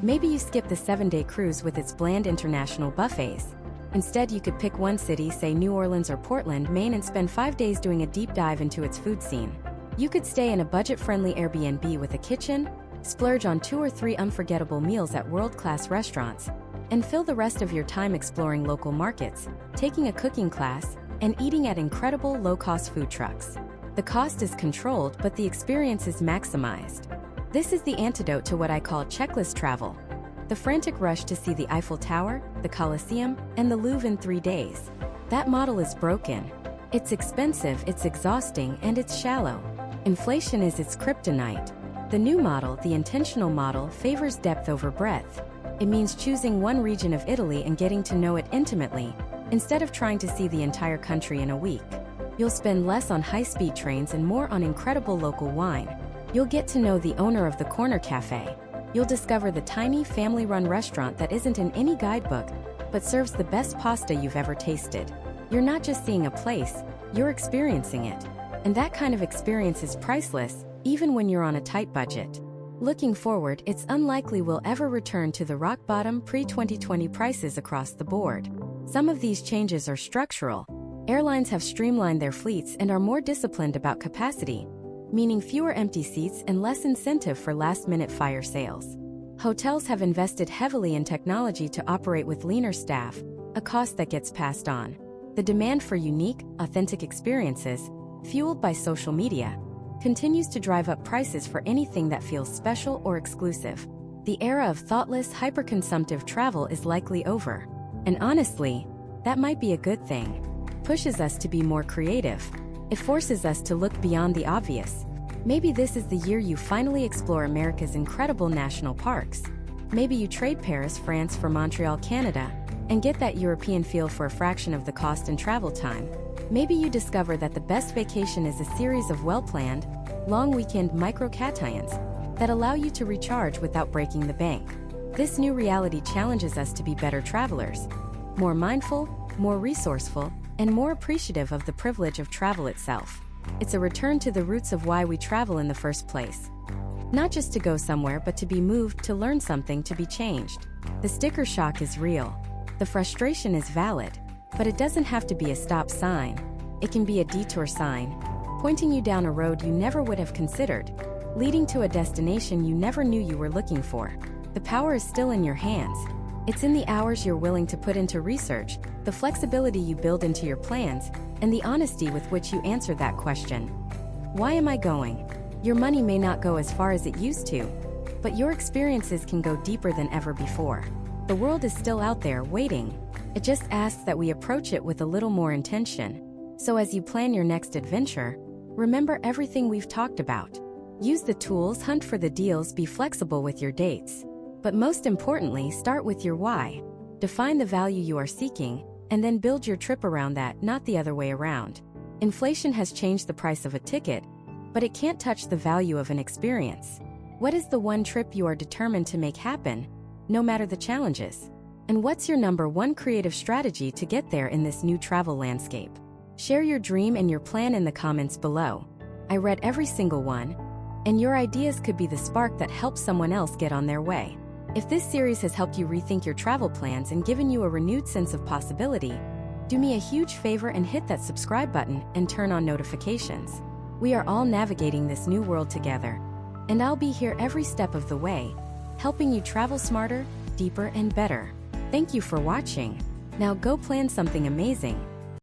maybe you skip the 7-day cruise with its bland international buffets. Instead, you could pick one city, say New Orleans or Portland, Maine, and spend 5 days doing a deep dive into its food scene. You could stay in a budget-friendly Airbnb with a kitchen, splurge on 2 or 3 unforgettable meals at world-class restaurants, and fill the rest of your time exploring local markets, taking a cooking class, and eating at incredible low-cost food trucks. The cost is controlled, but the experience is maximized. This is the antidote to what I call checklist travel. The frantic rush to see the Eiffel Tower, the Colosseum, and the Louvre in 3 days. That model is broken. It's expensive, it's exhausting, and it's shallow. Inflation is its kryptonite. The new model, the intentional model, favors depth over breadth. It means choosing one region of Italy and getting to know it intimately, instead of trying to see the entire country in a week. You'll spend less on high-speed trains and more on incredible local wine. You'll get to know the owner of the corner cafe. You'll discover the tiny family-run restaurant that isn't in any guidebook, but serves the best pasta you've ever tasted. You're not just seeing a place, you're experiencing it. And that kind of experience is priceless, even when you're on a tight budget. Looking forward, it's unlikely we'll ever return to the rock-bottom pre-2020 prices across the board. Some of these changes are structural. Airlines have streamlined their fleets and are more disciplined about capacity, meaning fewer empty seats and less incentive for last-minute fire sales. Hotels have invested heavily in technology to operate with leaner staff, a cost that gets passed on. The demand for unique, authentic experiences, fueled by social media, continues to drive up prices for anything that feels special or exclusive. The era of thoughtless, hyper-consumptive travel is likely over. And honestly, that might be a good thing. Pushes us to be more creative. It forces us to look beyond the obvious. Maybe this is the year you finally explore America's incredible national parks. Maybe you trade Paris, France for Montreal, Canada, and get that European feel for a fraction of the cost and travel time. Maybe you discover that the best vacation is a series of well-planned, long weekend micro-cations that allow you to recharge without breaking the bank. This new reality challenges us to be better travelers, more mindful, more resourceful, and more appreciative of the privilege of travel itself. It's a return to the roots of why we travel in the first place. Not just to go somewhere, but to be moved, to learn something, to be changed. The sticker shock is real. The frustration is valid. But it doesn't have to be a stop sign. It can be a detour sign, pointing you down a road you never would have considered, leading to a destination you never knew you were looking for. The power is still in your hands. It's in the hours you're willing to put into research, the flexibility you build into your plans, and the honesty with which you answer that question. Why am I going? Your money may not go as far as it used to, but your experiences can go deeper than ever before. The world is still out there waiting. It just asks that we approach it with a little more intention. So as you plan your next adventure, remember everything we've talked about. Use the tools, hunt for the deals, be flexible with your dates. But most importantly, start with your why. Define the value you are seeking, and then build your trip around that, not the other way around. Inflation has changed the price of a ticket, but it can't touch the value of an experience. What is the one trip you are determined to make happen, no matter the challenges? And what's your #1 creative strategy to get there in this new travel landscape? Share your dream and your plan in the comments below. I read every single one, and your ideas could be the spark that helps someone else get on their way. If this series has helped you rethink your travel plans and given you a renewed sense of possibility, do me a huge favor and hit that subscribe button and turn on notifications. We are all navigating this new world together, and I'll be here every step of the way, helping you travel smarter, deeper, and better. Thank you for watching. Now go plan something amazing.